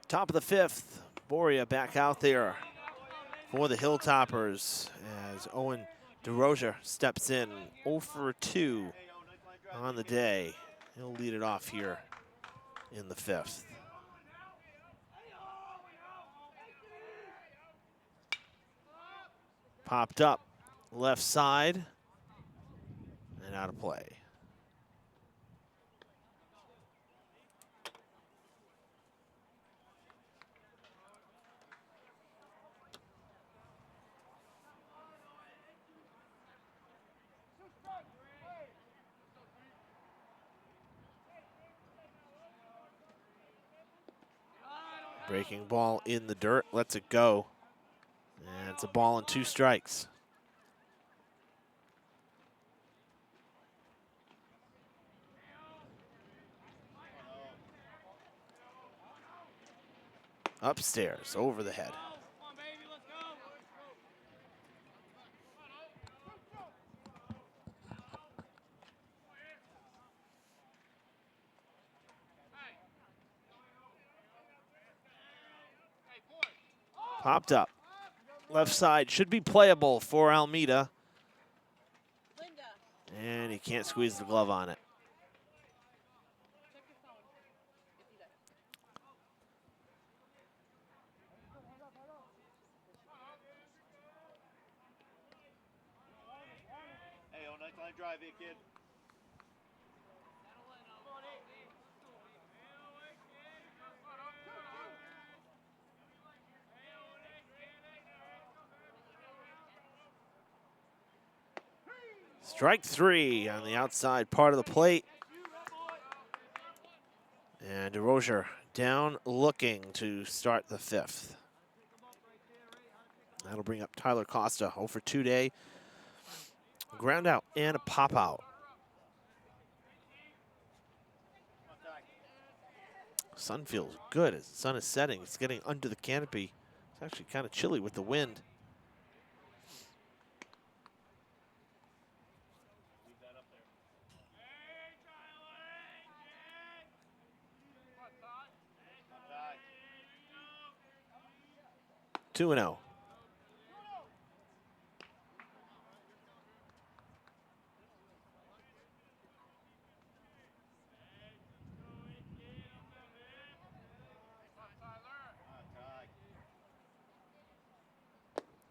Top of the fifth, Boria back out there for the Hilltoppers as Owen DeRozier steps in 0 for 2 on the day. He'll lead it off here in the fifth. Popped up left side and out of play. Breaking ball in the dirt, lets it go. And it's a ball and 2 strikes. Upstairs, over the head. Popped up. Left side should be playable for Almeida. And he can't squeeze the glove on it. Hey, nice line drive here, kid. Strike 3 on the outside part of the plate. And DeRozier down looking to start the fifth. That'll bring up Tyler Costa, 0 for 2 day. Ground out and a pop out. Sun feels good as the sun is setting. It's getting under the canopy. It's actually kind of chilly with the wind. Two and 0.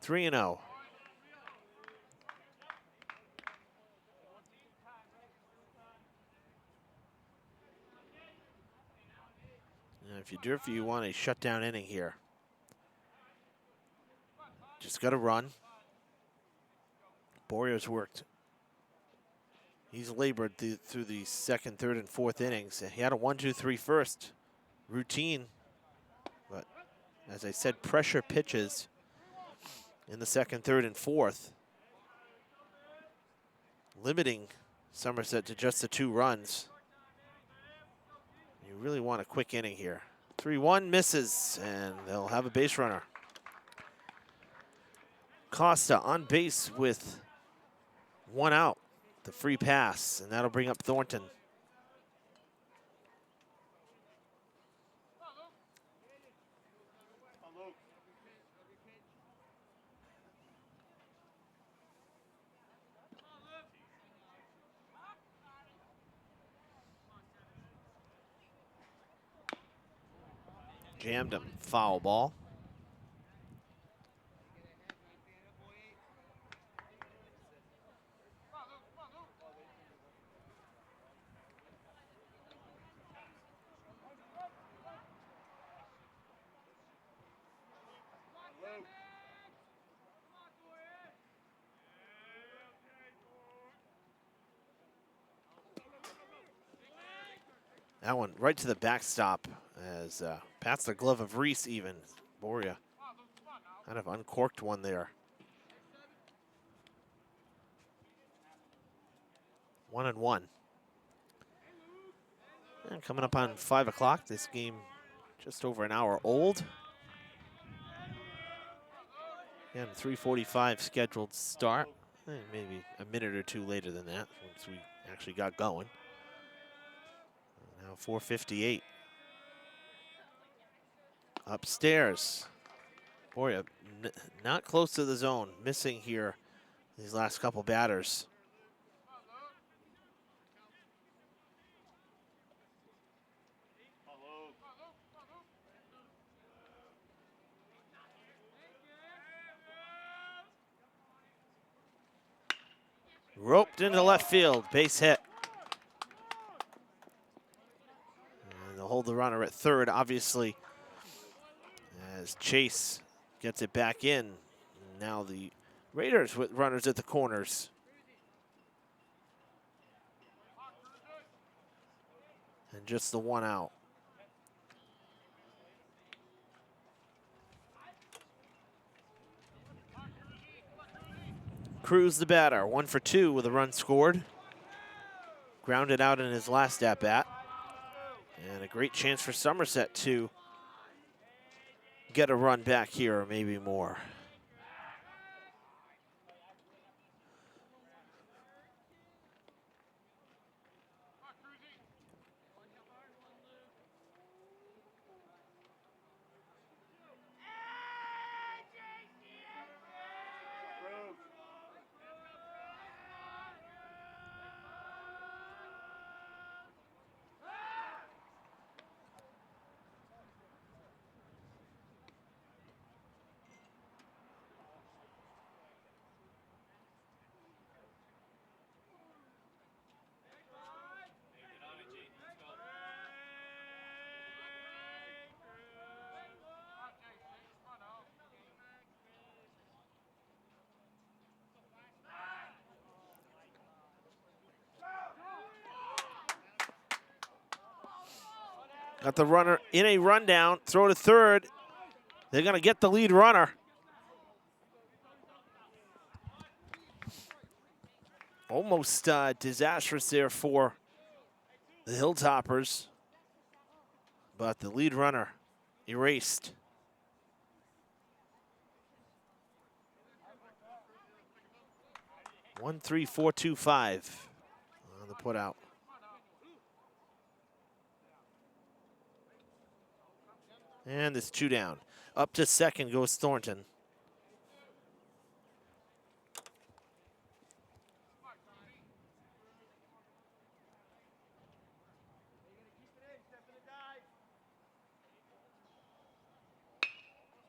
Three and 0. If you're Durfee, you want a shutdown inning here. Just got to run. Borio's worked. He's labored through the second, third, and fourth innings. He had a 1-2-3 first routine, but as I said, pressure pitches in the second, third, and fourth, limiting Somerset to just the 2 runs. You really want a quick inning here. 3-1 misses, and they'll have a base runner. Costa on base with 1 out, the free pass, and that'll bring up Thornton. Jammed him, foul ball. That one right to the backstop as past the glove of Reese even. Boria kind of uncorked one there. 1-1. And coming up on 5 o'clock, this game just over an hour old. And 3:45 scheduled start. Maybe a minute or 2 later than that once we actually got going. Now 4:58. Upstairs. Boria not close to the zone. Missing here these last couple batters. Roped into left field. Base hit. They'll hold the runner at third, obviously, as Chase gets it back in. Now the Raiders with runners at the corners. And just the 1 out. Cruz the batter, 1 for 2 with a run scored. Grounded out in his last at-bat. And a great chance for Somerset to get a run back here, or maybe more. Got the runner in a rundown, throw to third. They're going to get the lead runner. Almost disastrous there for the Hilltoppers, but the lead runner erased. One, 3, 4, 2, 5 on the put out. And it's 2 down. Up to second goes Thornton.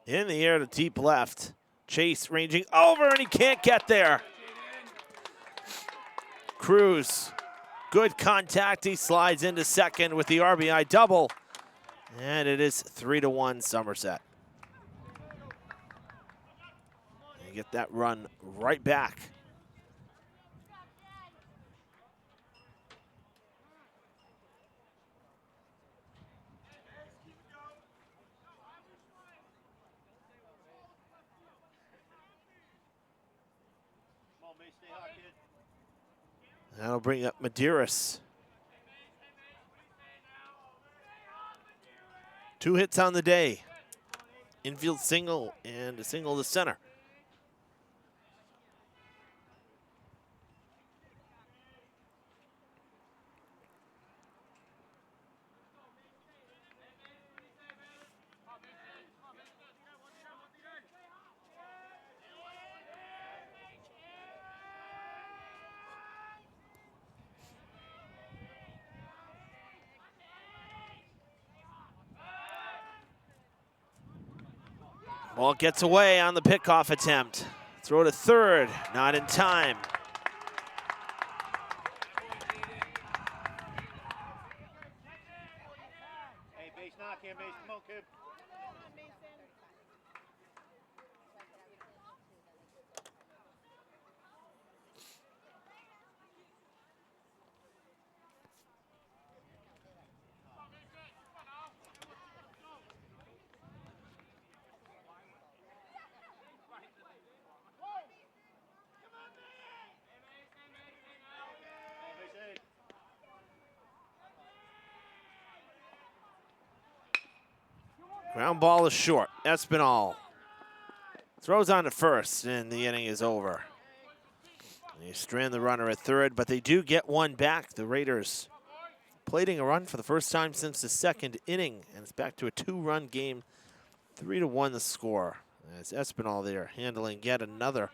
In the air to deep left. Chase ranging over, and he can't get there. Cruz, good contact. He slides into second with the RBI double. And it is 3-1 Somerset. You get that run right back. Come on, Mace, stay hot, kid. That'll bring up Medeiros. 2 hits on the day. Infield single and a single to center. Ball gets away on the pickoff attempt. Throw to third, not in time. Hey, base knock here, Mace. Come on, kid. Come on, Mace, hey. Ground ball is short. Espinal throws on to first, and the inning is over. They strand the runner at third, but they do get one back. The Raiders plating a run for the first time since the second inning, and it's back to a 2-run game. 3-1 the score. As Espinal there handling yet another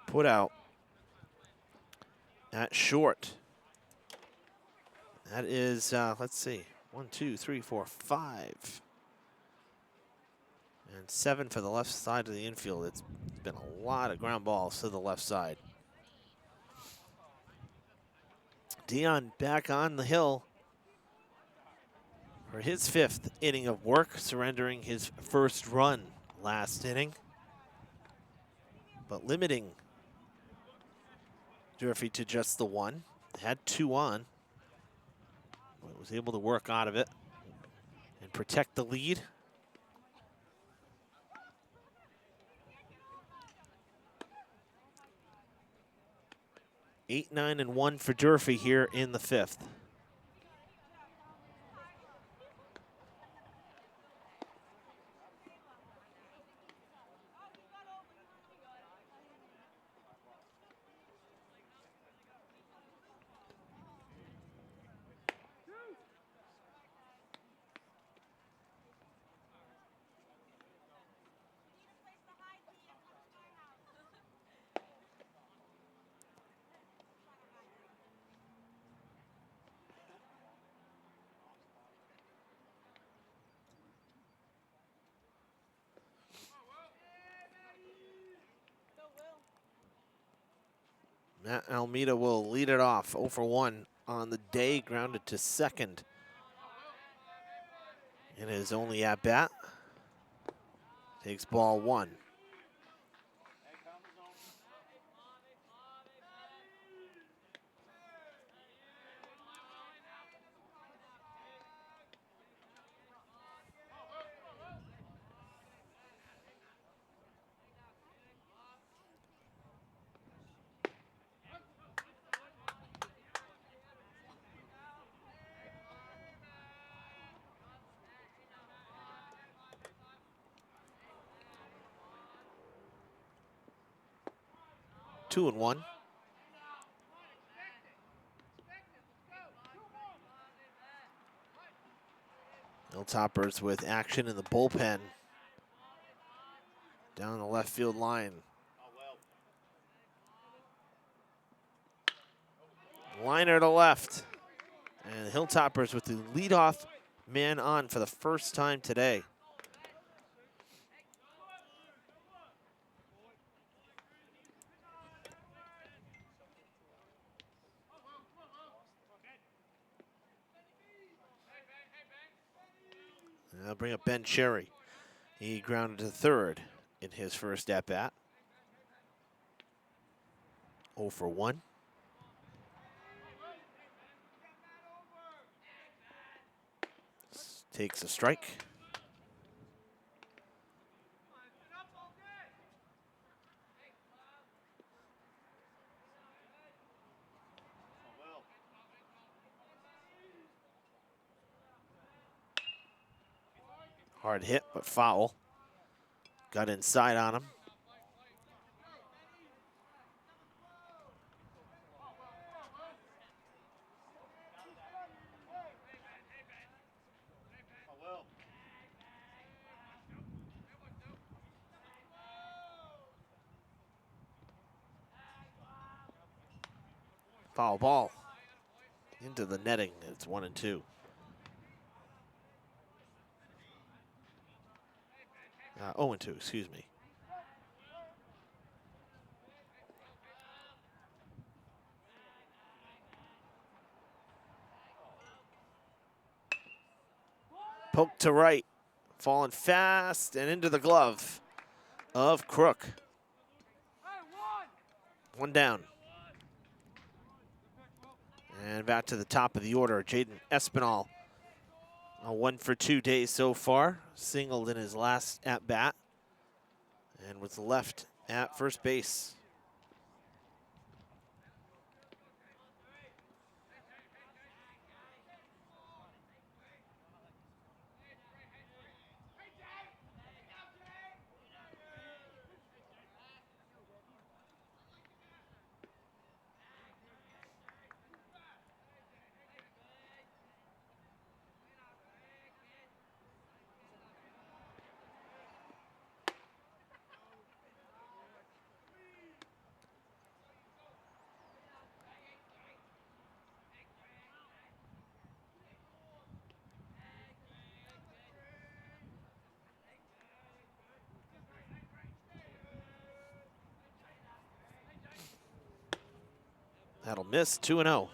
put out at short. That is, let's see, 1, 2, 3, 4, 5. And 7 for the left side of the infield. It's been a lot of ground balls to the left side. Dion back on the hill for his 5th inning of work, surrendering his first run last inning, but limiting Durfee to just the 1. Had 2 on, but was able to work out of it and protect the lead. 8, 9, and 1 for Durfee here in the 5th. Matt Almeida will lead it off. 0 for 1 on the day, grounded to second in his only at bat. Takes ball 1. Two and 1. Hilltoppers with action in the bullpen down the left field line. Liner to left. And the Hilltoppers with the leadoff man on for the first time today. I'll bring up Ben Cherry. He grounded to third in his first at-bat. 0 for 1. Takes a strike. Hard hit, but foul. Got inside on him. Foul ball into the netting. It's 1-2. 0-2, excuse me. Poke to right, falling fast and into the glove of Crook. 1 down. And back to the top of the order, Jaden Espinal. 1 for 2 days so far. Singled in his last at-bat and was left at first base. That'll miss, 2-0.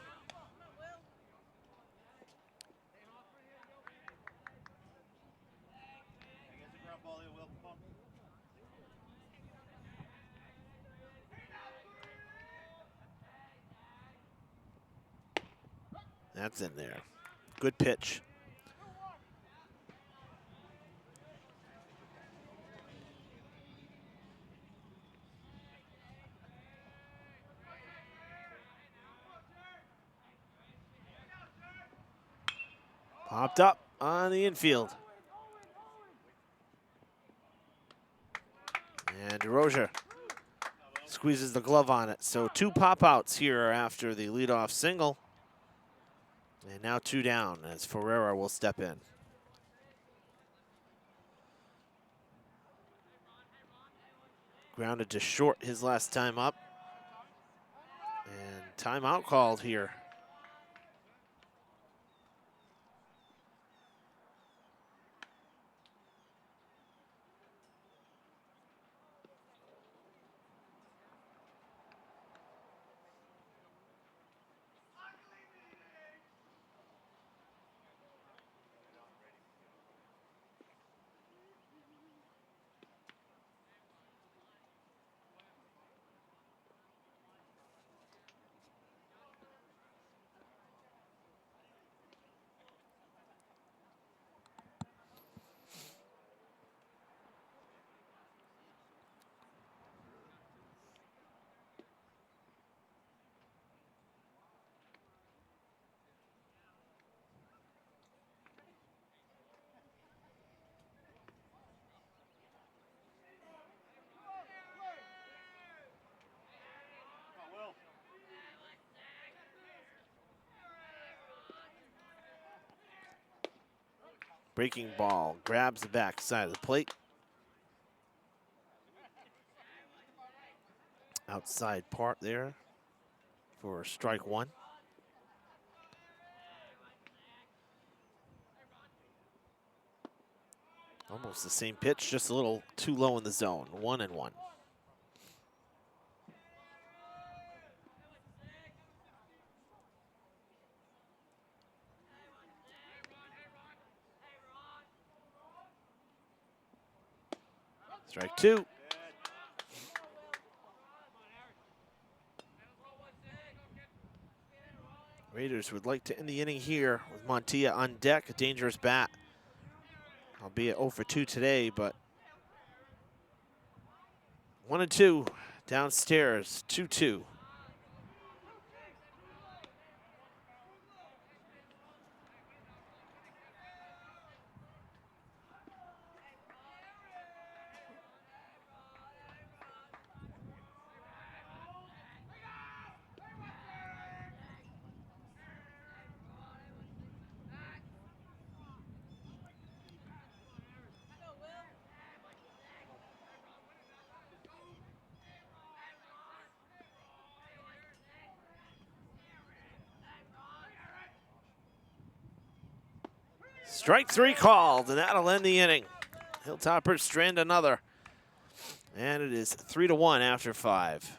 That's in there. Good pitch. Popped up on the infield. And DeRozier squeezes the glove on it. So 2 pop-outs here after the leadoff single. And now 2 down as Ferreira will step in. Grounded to short his last time up. And timeout called here. Breaking ball, grabs the back side of the plate. Outside part there for strike 1. Almost the same pitch, just a little too low in the zone. 1-1. Strike two. Raiders would like to end the inning here with Montilla on deck, a dangerous bat. Albeit 0 for 2 today, but 1-2 downstairs, 2-2. Strike three called, and that'll end the inning. Hilltoppers strand another. And it is 3-1 after 5.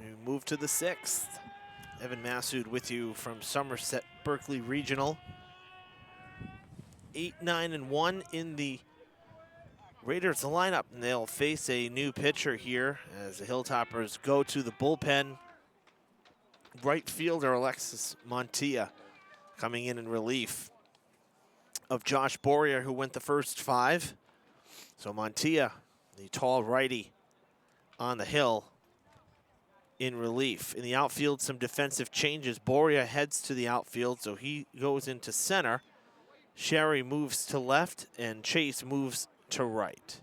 We move to the 6th. Evan Massoud with you from Somerset-Berkley Regional. 8-9-1 in the Raiders lineup, and they'll face a new pitcher here as the Hilltoppers go to the bullpen. Right fielder Alexis Montilla coming in relief of Josh Boria, who went the first 5. So Montilla, the tall righty on the hill, in relief. In the outfield, some defensive changes. Boria heads to the outfield, so he goes into center. Sherry moves to left, and Chase moves to right.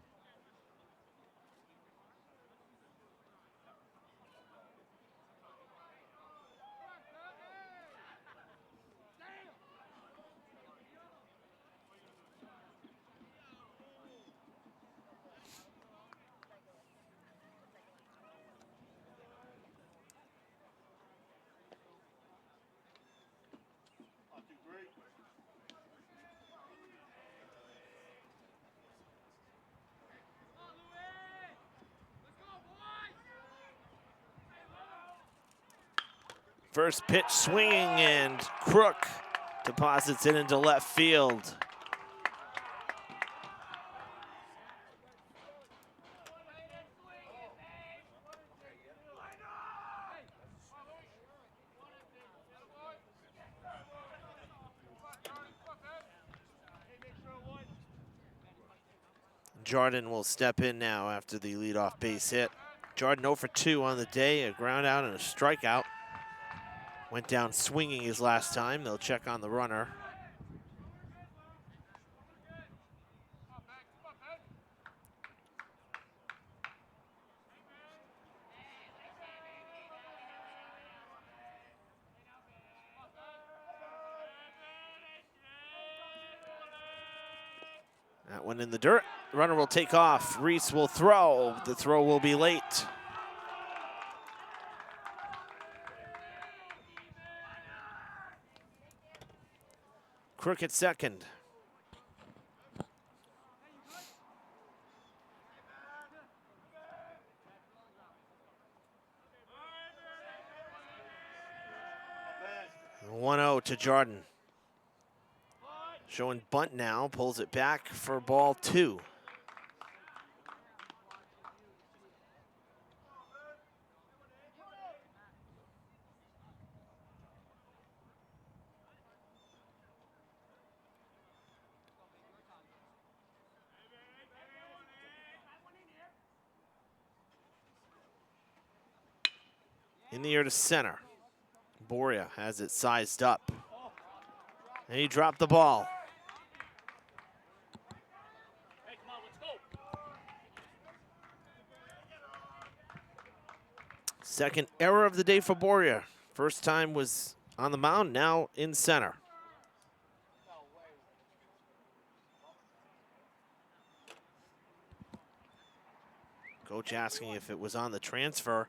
First pitch swinging, and Crook deposits it into left field. Jordan will step in now after the leadoff base hit. Jordan 0 for 2 on the day, a ground out and a strikeout. Went down swinging his last time. They'll check on the runner. That one in the dirt. Runner will take off. Reese will throw. The throw will be late. Crook at second. The 1-0 to Jordan. Showing bunt now, pulls it back for ball 2. In the air to center. Boria has it sized up. And he dropped the ball. Second error of the day for Boria. First time was on the mound, now in center. Coach asking if it was on the transfer.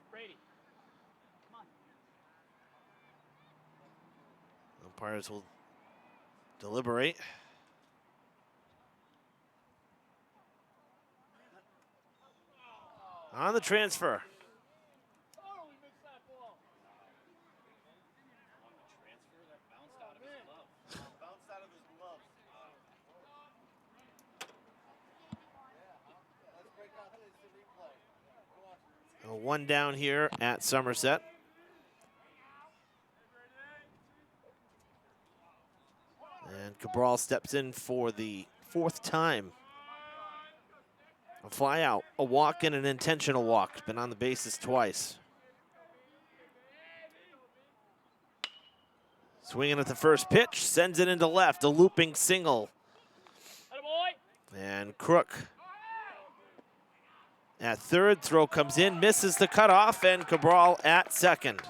Umpires will deliberate. On the transfer. One down here at Somerset. And Cabral steps in for the 4th time. A fly out, a walk, and an intentional walk. Been on the bases twice. Swinging at the first pitch, sends it into left, a looping single. And Crook at third, throw comes in, misses the cutoff, and Cabral at second.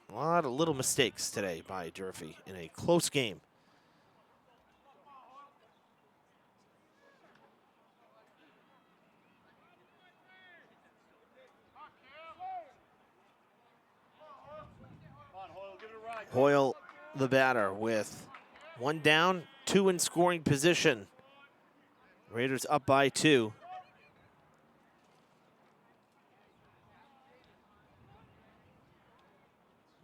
A lot of little mistakes today by Durfee in a close game. Hoyle, the batter, with 1 down, 2 in scoring position. Raiders up by 2.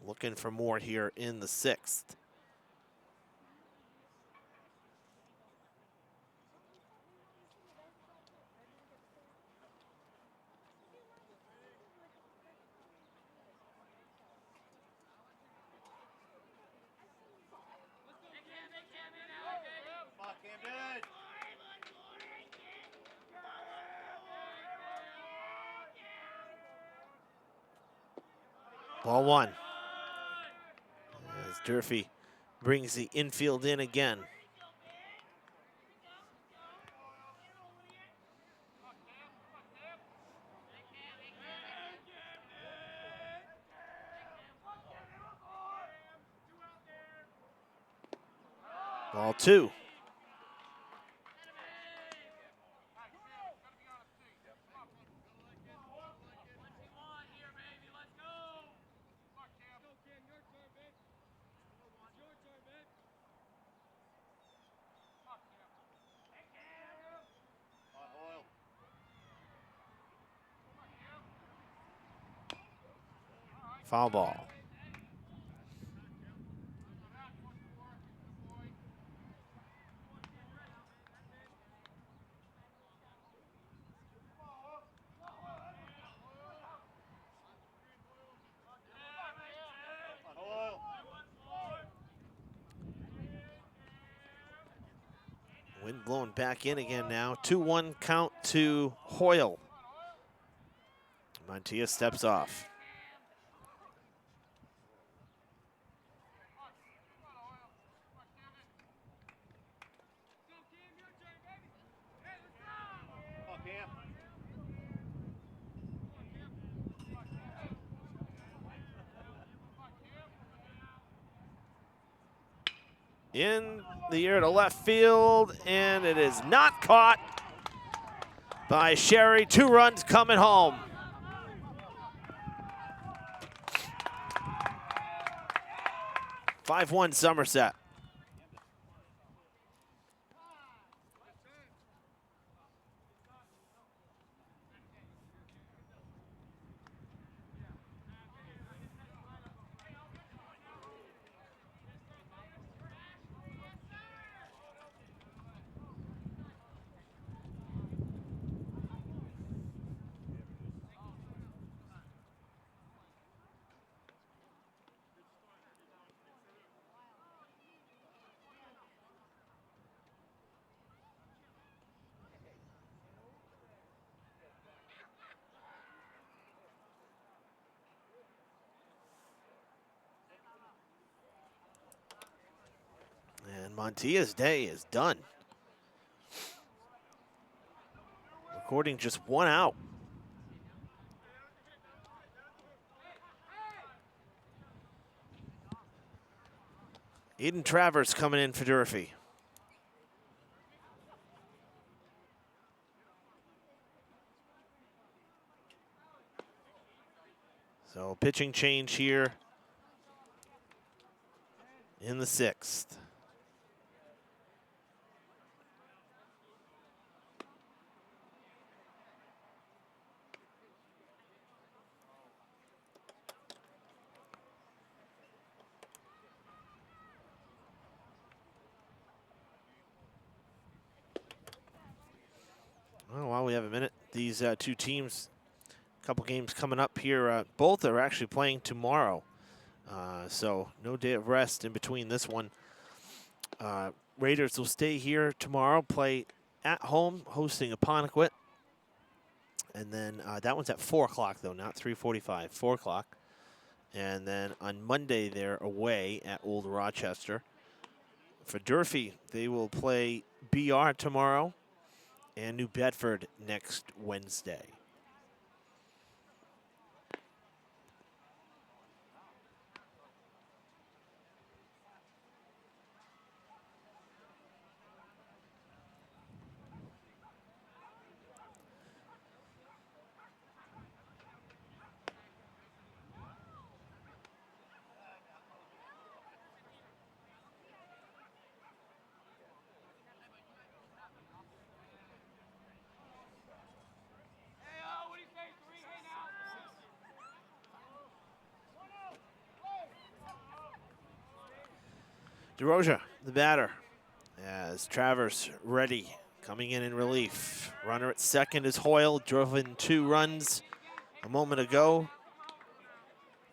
Looking for more here in the 6th. Ball 1. As Durfee brings the infield in again. Ball 2. Foul ball. Wind blowing back in again now. 2-1 count to Hoyle. Montilla steps off. In the air to left field, and it is not caught by Sherry. 2 runs coming home. (5-1) Somerset. And Montilla's day is done. Recording just 1 out. Eden Travers coming in for Durfee. So pitching change here in the 6th. Well, while we have a minute, these 2 teams, a couple games coming up here. Both are actually playing tomorrow. So no day of rest in between this one. Raiders will stay here tomorrow, play at home, hosting Apponequet. And then that one's at 4 o'clock, though, not 3:45, 4 o'clock. And then on Monday, they're away at Old Rochester. For Durfee, they will play BR tomorrow and New Bedford next Wednesday. DeRoja, the batter, as Travers ready, coming in relief. Runner at second is Hoyle, drove in 2 runs a moment ago.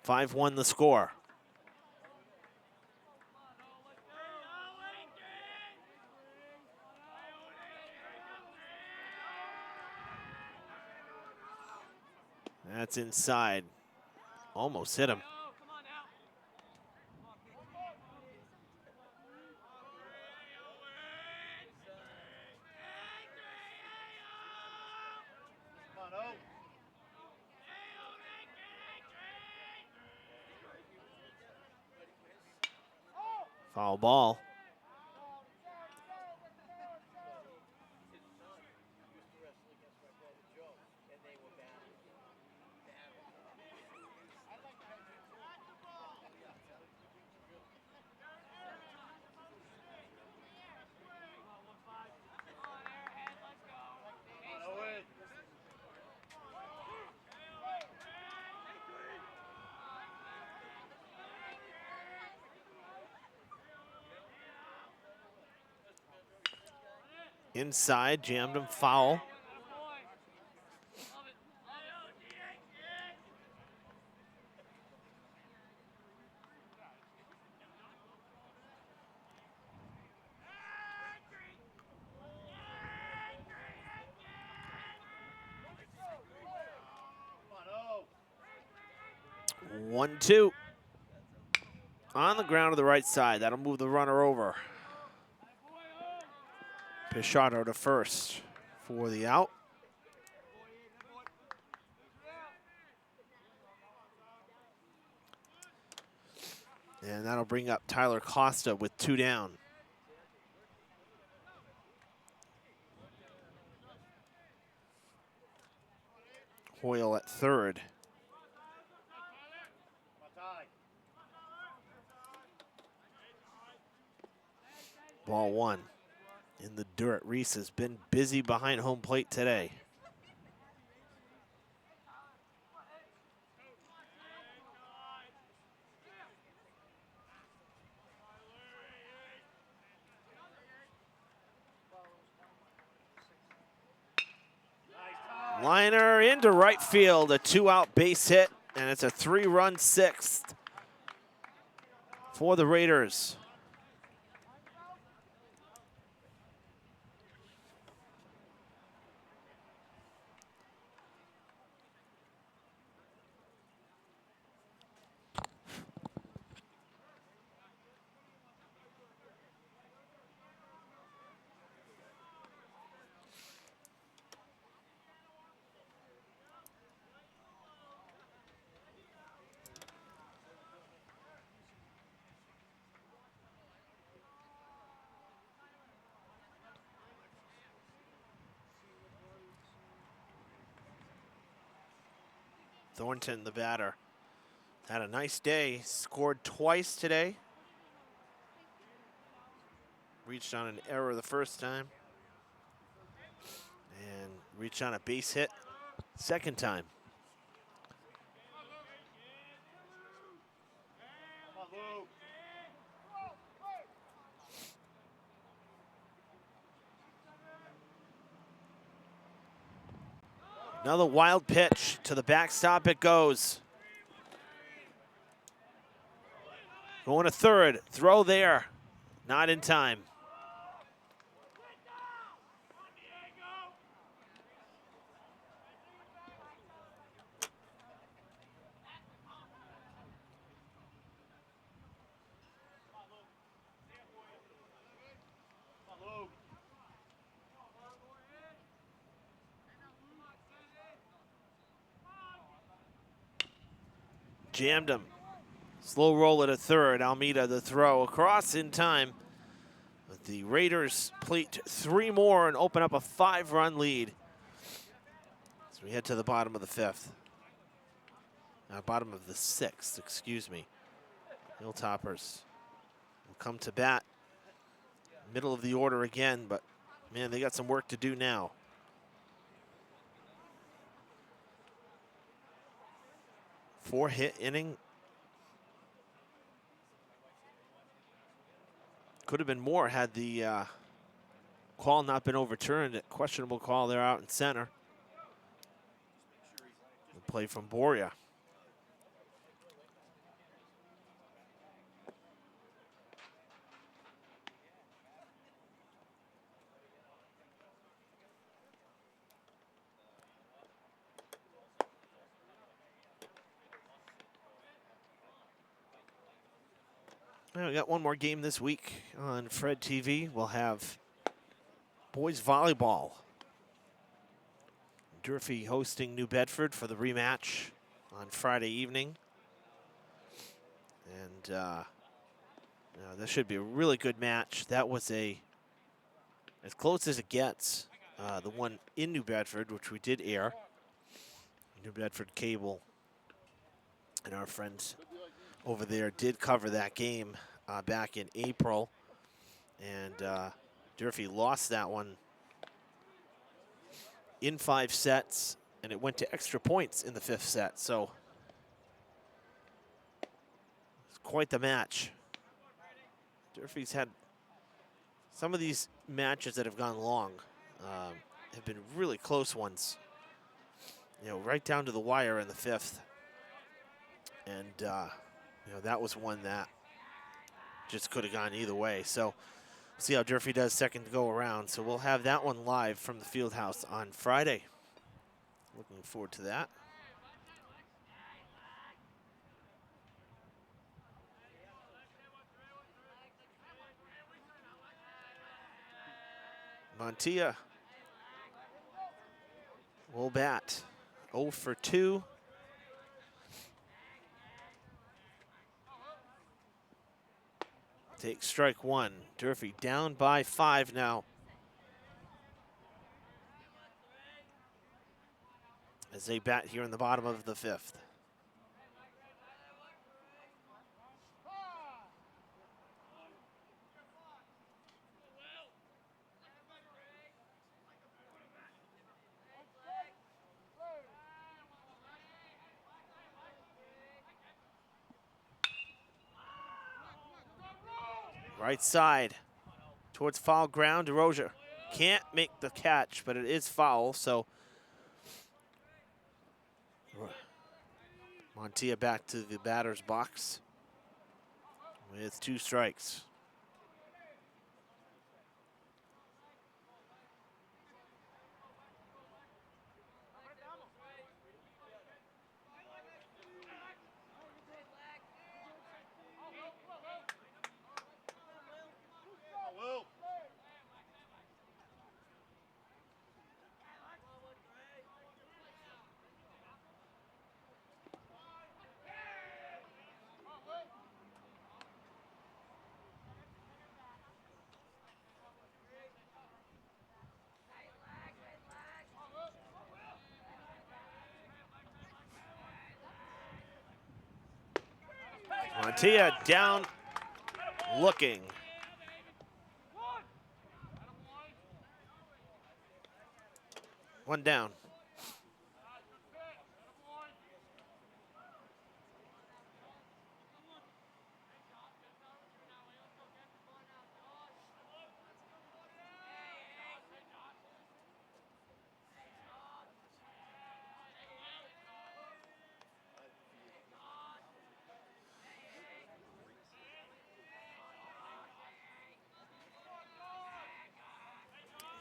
5-1 the score. That's inside. Almost hit him. Foul ball. Inside, jammed him, foul. Come on, 1-2. On the ground to the right side. That'll move the runner over. Pichardo to first for the out. And that'll bring up Tyler Costa with 2 down. Hoyle at third. Ball 1 in the dirt. Reese has been busy behind home plate today. Liner into right field, a 2-out base hit, and it's a 3-run sixth for the Raiders. Thornton, the batter, had a nice day. Scored twice today. Reached on an error the first time. And reached on a base hit second time. Another wild pitch to the backstop it goes. Going to third, throw there, not in time. Jammed him. Slow roll at a third. Almeida the throw across in time. But the Raiders plate 3 more and open up a 5-run lead. So we head to the bottom of the 5th. Bottom of the 6th, excuse me. Hilltoppers will come to bat. Middle of the order again, but man, they got some work to do now. Four-hit inning. Could have been more had the call not been overturned. A questionable call there out in center. The play from Boria. Well, we got one more game this week on Fred TV. We'll have boys volleyball. Durfee hosting New Bedford for the rematch on Friday evening. And this should be a really good match. That was as close as it gets. The one in New Bedford, which we did air. New Bedford Cable and our friends over there did cover that game back in April, and Durfee lost that one in 5 sets, and it went to extra points in the 5th set. So it's quite the match. Durfee's had some of these matches that have gone long have been really close ones. You know, right down to the wire in the 5th. And, you know, that was one that just could have gone either way. So see how Durfee does second go around. So we'll have that one live from the field house on Friday. Looking forward to that. Montilla will bat 0 for 2. Take strike 1. Durfee down by 5 now. As they bat here in the bottom of the 5th. Right side towards foul ground. DeRozier can't make the catch, but it is foul, so Montilla back to the batter's box with 2 strikes. Montilla down, looking. One down.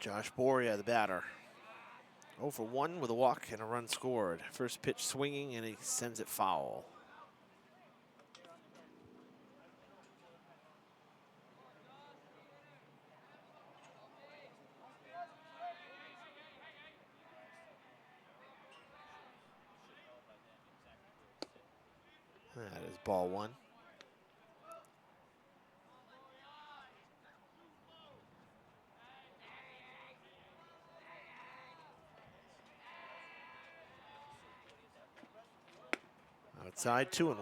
Josh Boria, the batter. 0 for 1 with a walk and a run scored. First pitch swinging, and he sends it foul. That is ball 1. Outside, 2-1.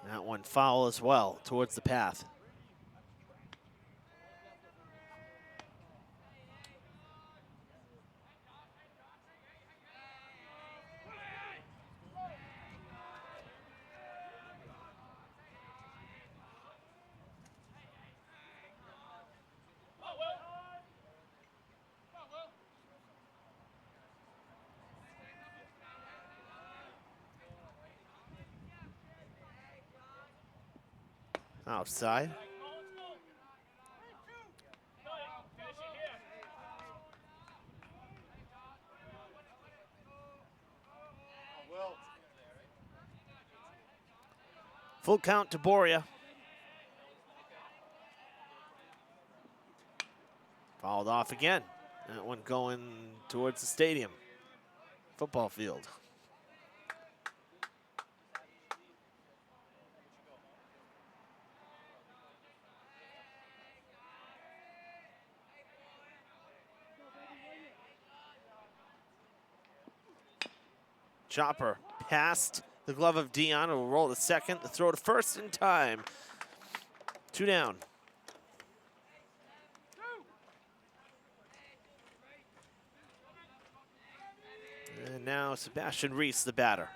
That one foul as well towards the path. Outside. Full count to Boria. Fouled off again. That one going towards the stadium. Football field. Chopper past the glove of Dion. It will roll to second. The throw to first in time. 2 down. And now Sebastian Reese, the batter.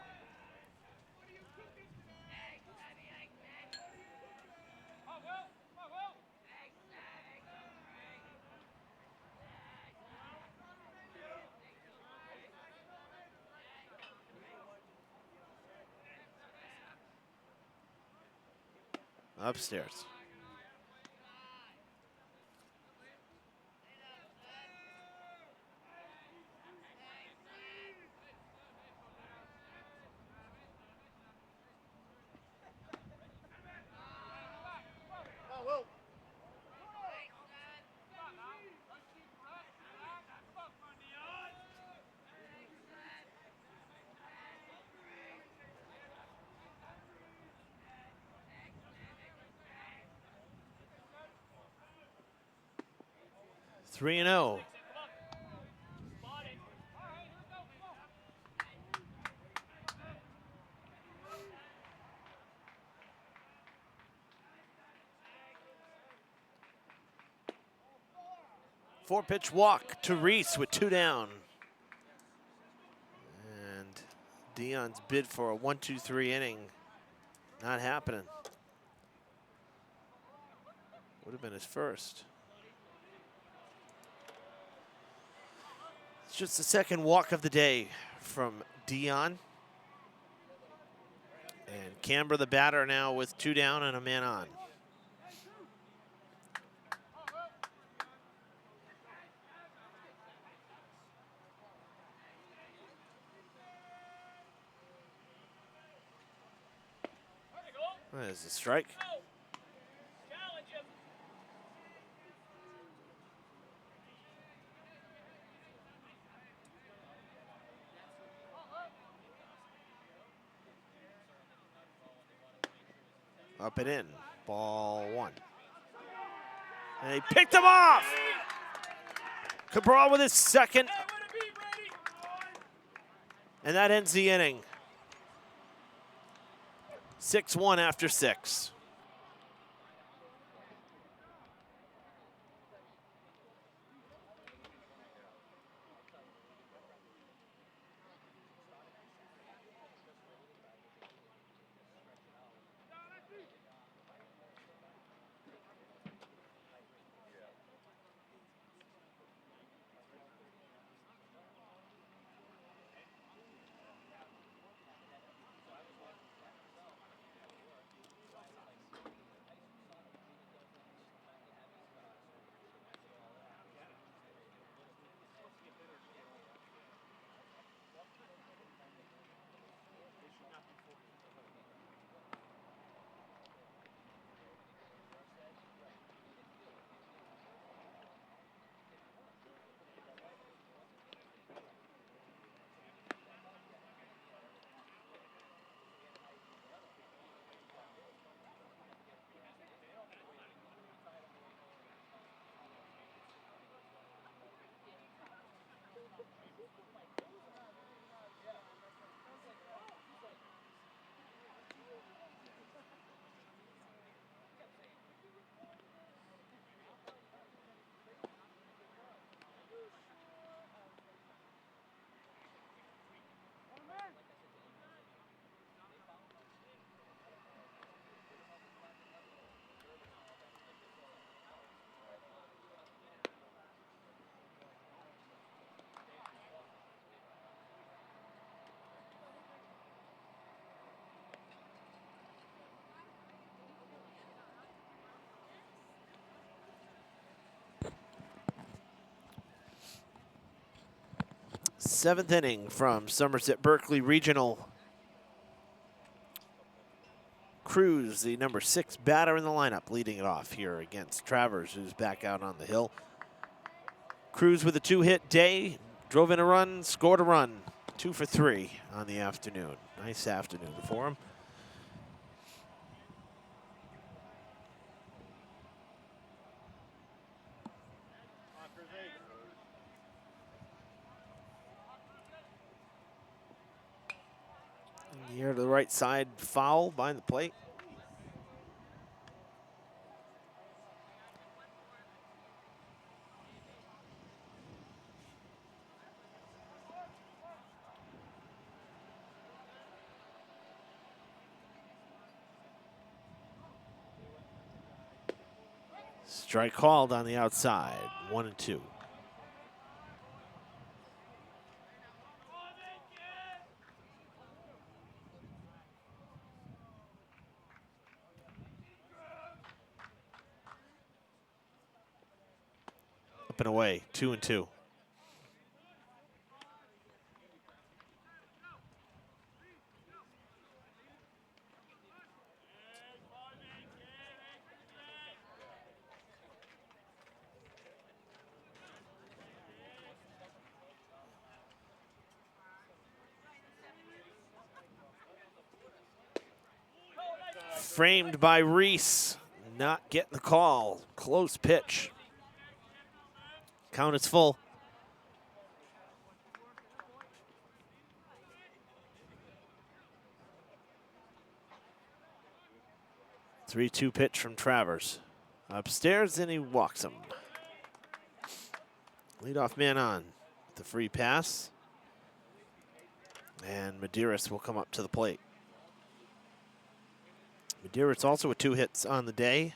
Upstairs. Oh, Will. 3-0. Four-pitch walk to Reese with 2 down. And Dion's bid for a 1-2-3 inning. Not happening. Would have been his first. It's just the second walk of the day from Dion. And Canberra, the batter, now with 2 down and a man on. There's a strike. Up and in, ball 1. And he picked him off! Cabral with his second. And that ends the inning. 6-1 after 6. Seventh inning from Somerset-Berkley Regional. Cruz, the number 6 batter in the lineup, leading it off here against Travers, who's back out on the hill. Cruz with a 2-hit day, drove in a run, scored a run. 2 for 3 on the afternoon. Nice afternoon for him. Here to the right side, foul behind the plate. Strike called on the outside, 1-2. Up and away, 2-2. Framed by Reese, not getting the call. Close pitch. Count is full. Three-two pitch from Travers. Upstairs, and he walks him. Leadoff man on. The free pass. And Medeiros will come up to the plate. Medeiros also with 2 hits on the day.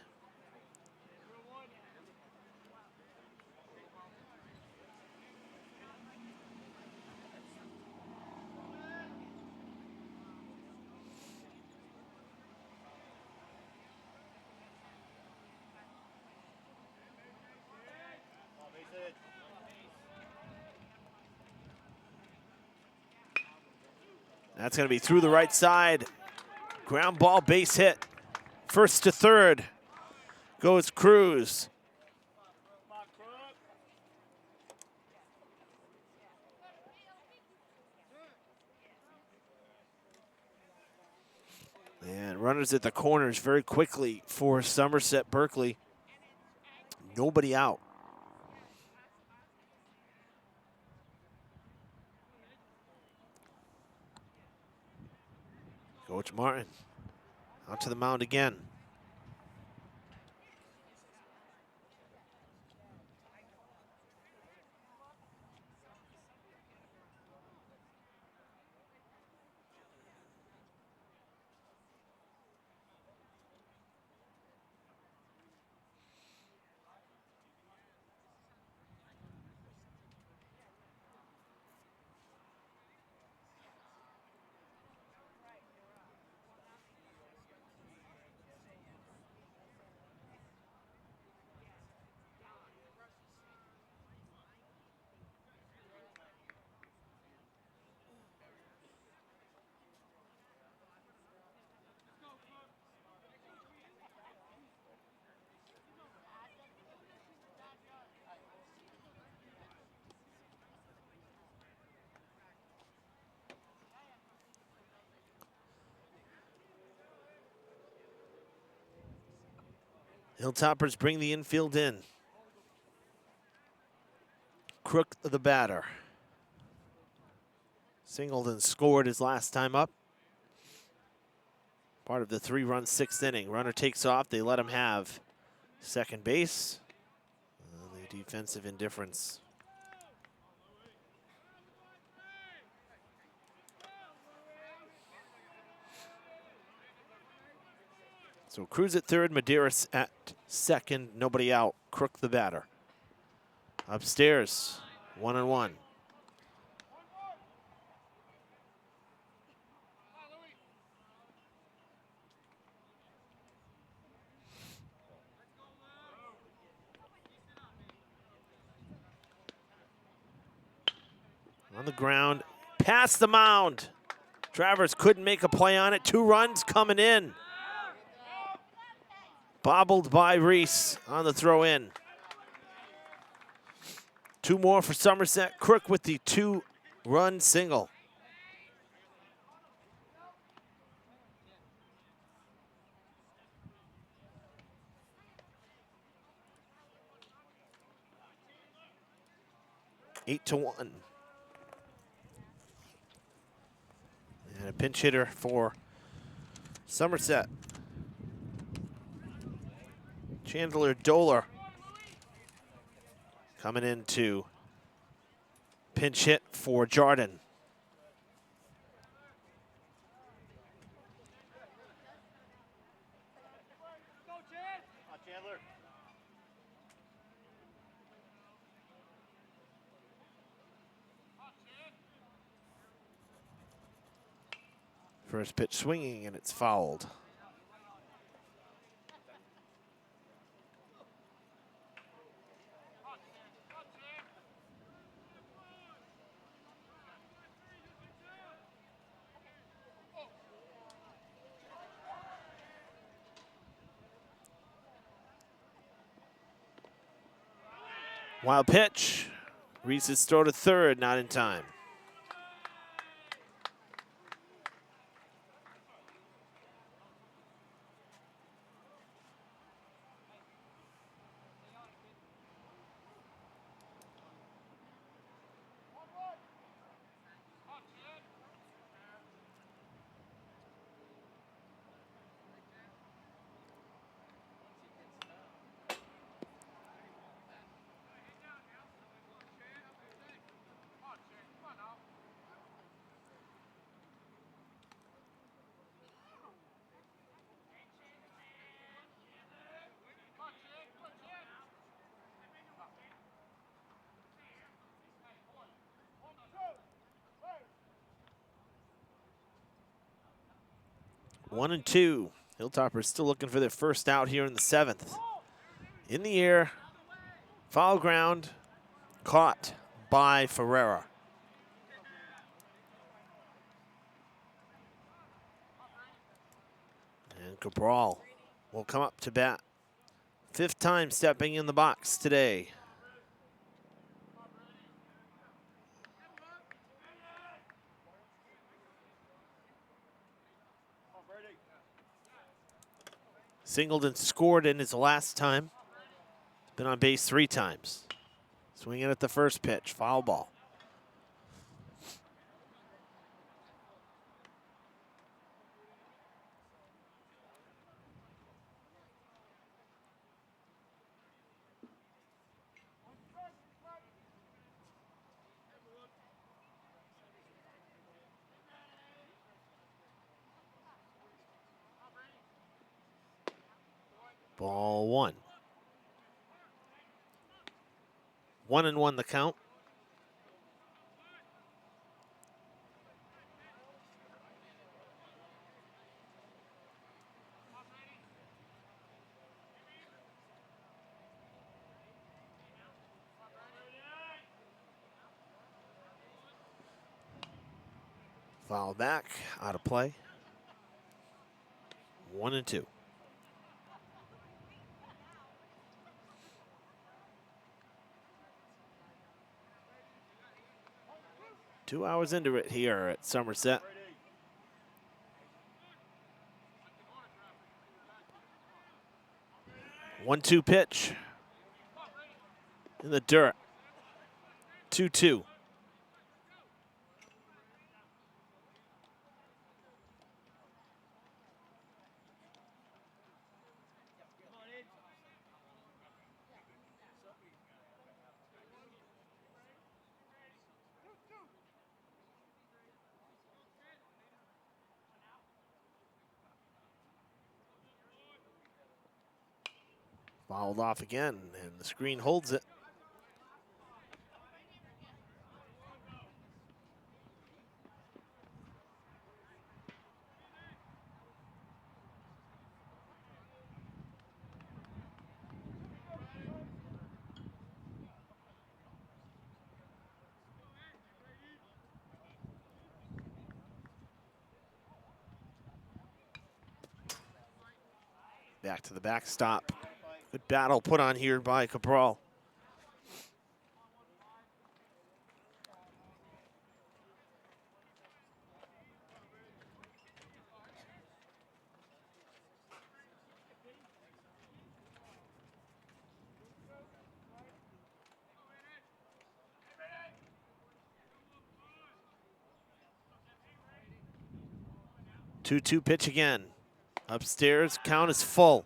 That's going to be through the right side. Ground ball, base hit. First to third goes Cruz. And runners at the corners very quickly for Somerset-Berkley. Nobody out. Coach Martin out to the mound again. Hilltoppers bring the infield in. Crook the batter. Singleton scored his last time up. Part of the 3-run 6th inning. Runner takes off. They let him have second base. The defensive indifference. So Cruz at third, Medeiros at second, nobody out. Crook the batter. Upstairs, 1-1. On the ground, past the mound. Travers couldn't make a play on it. 2 runs coming in. Bobbled by Reese on the throw in. 2 more for Somerset. Crook with the 2-run single. Eight to 1. And a pinch hitter for Somerset. Chandler Doler coming in to pinch hit for Jordan. First pitch swinging, and it's fouled. Wild pitch. Reese's throw to third, not in time. One and two. Hilltoppers still looking for their first out here in the seventh. In the air, foul ground, caught by Ferreira. And Cabral will come up to bat. Fifth time stepping in the box today. Singled and scored in his last time. Been on base 3 times. Swinging at the first pitch, foul ball. Ball 1. 1-1 the count. Foul back, out of play. 1-2. Two hours into it here at Somerset. One-two pitch in the dirt. 2-2. Fouled off again, and the screen holds it. Back to the backstop. Good battle put on here by Cabral. Two-two pitch again. Upstairs, count is full.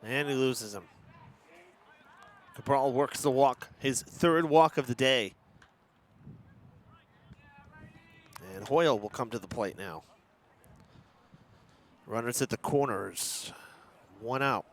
And he loses him. Cabral works the walk, his third walk of the day. And Hoyle will come to the plate now. Runners at the corners. One out.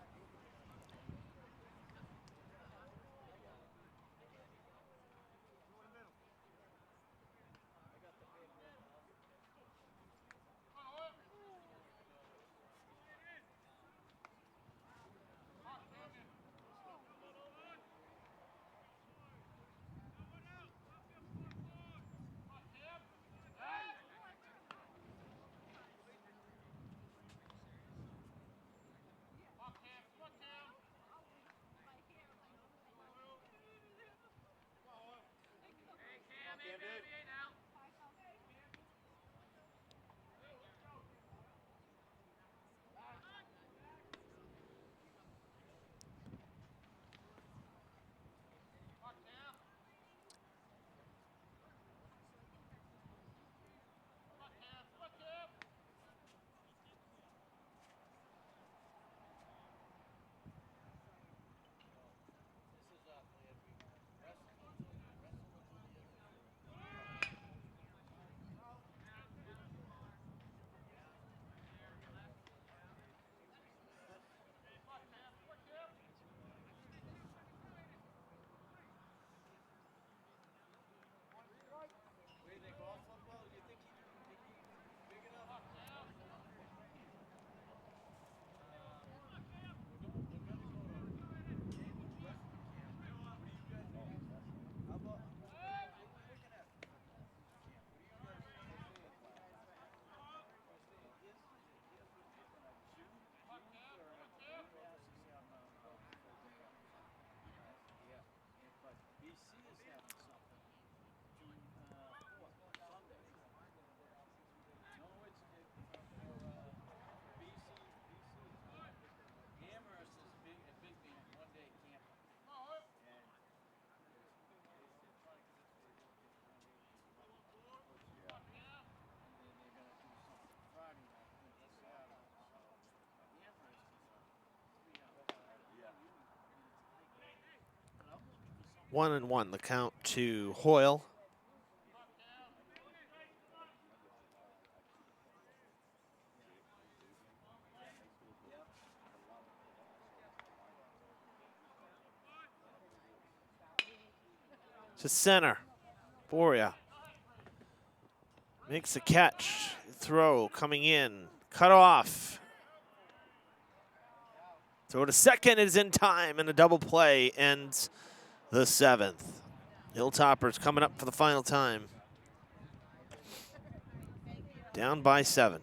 One and one, the count to Hoyle. To center, Boria makes a catch, throw coming in, cut off. Throw to second is in time, and a double play ends the seventh. Hilltoppers coming up for the final time. Down by 7.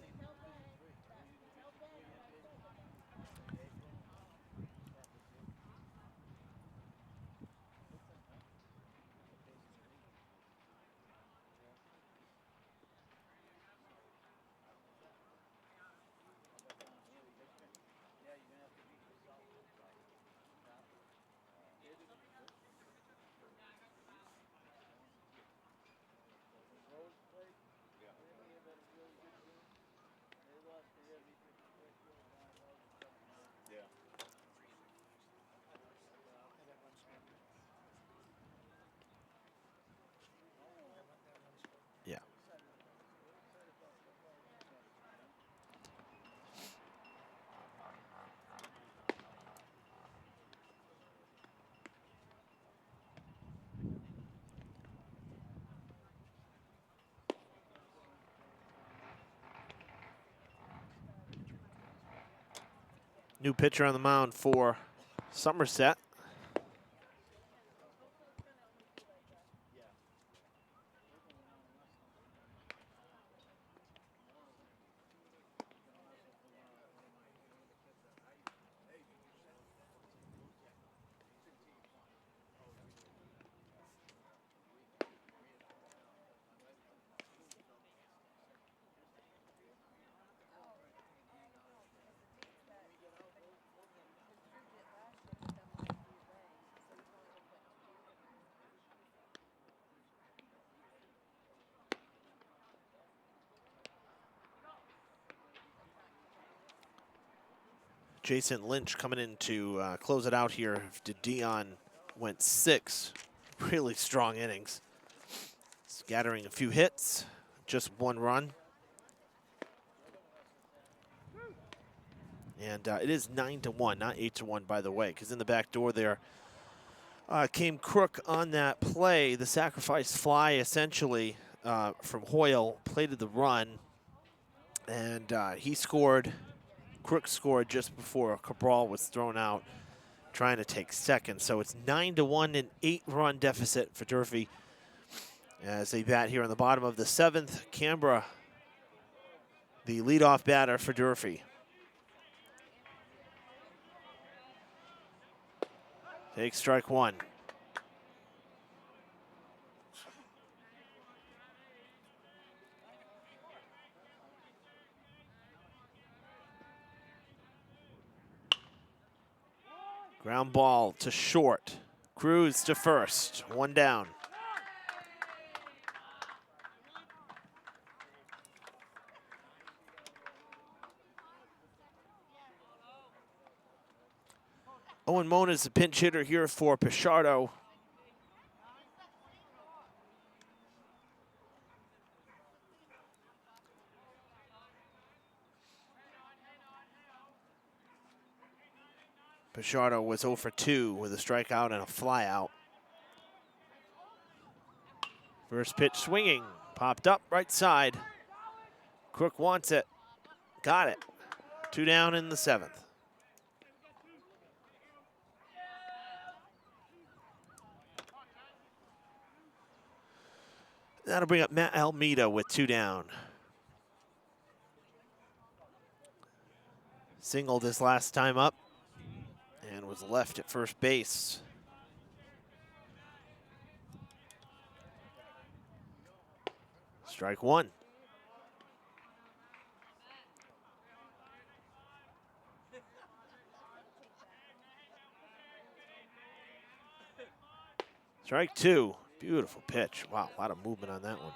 Yeah. New pitcher on the mound for Somerset. Jason Lynch coming in to close it out here to Dion went 6 really strong innings, scattering a few hits, just 1 run. And it is 9-1, not 8-1, by the way, because in the back door there came Crook on that play. The sacrifice fly, essentially, from Hoyle, plated the run, and he scored. Crook scored just before Cabral was thrown out, trying to take second. So it's 9-1, an 8-run deficit for Durfee as they bat here on the bottom of the 7th. Canberra, the leadoff batter for Durfee. Take strike 1. Ground ball to short. Cruz to first. 1 down. Owen Mona is the pinch hitter here for Pichardo. Pichardo was 0 for 2 with a strikeout and a flyout. First pitch swinging, popped up right side. Crook wants it, got it. 2 down in the 7th. That'll bring up Matt Almeida with 2 down. Singled his last time up and was left at first base. Strike 1. Strike 2. Beautiful pitch. Wow, a lot of movement on that one.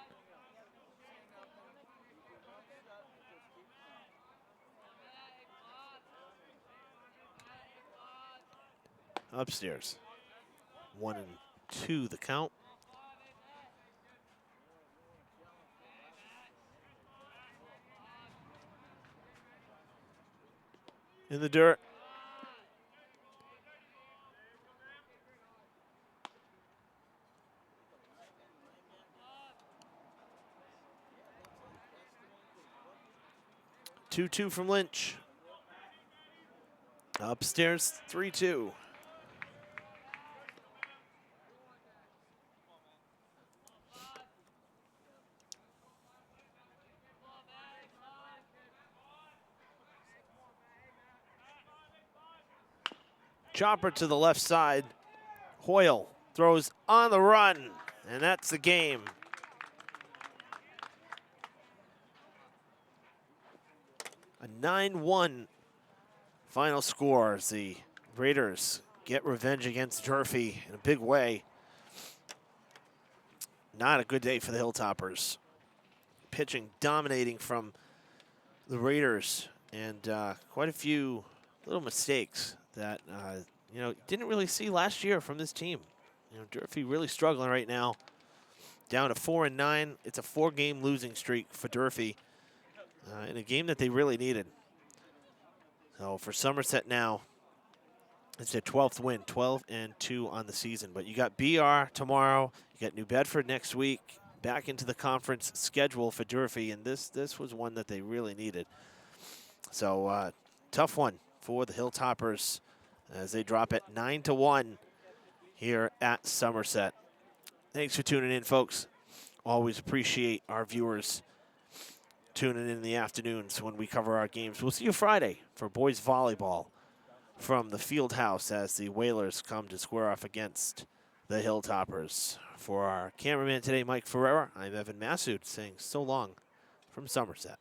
Upstairs. 1 and 2 the count. In the dirt. Two from Lynch. Upstairs, 3-2. Chopper to the left side. Hoyle throws on the run, and that's the game. A 9-1 final score as the Raiders get revenge against Durfee in a big way. Not a good day for the Hilltoppers. Pitching dominating from the Raiders, and quite a few little mistakes that didn't really see last year from this team. Durfee really struggling right now. Down to 4-9. It's a 4-game losing streak for Durfee. In a game that they really needed. So for Somerset now, it's their 12th win, 12-2 on the season. But you got BR tomorrow, you got New Bedford next week, back into the conference schedule for Durfee, and this was one that they really needed. So tough one for the Hilltoppers as they drop it 9-1 here at Somerset. Thanks for tuning in, folks. Always appreciate our viewers tuning in the afternoons when we cover our games. We'll see you Friday for boys volleyball from the field house as the Whalers come to square off against the Hilltoppers. For our cameraman today, Mike Ferreira, I'm Evan Massoud saying so long from Somerset.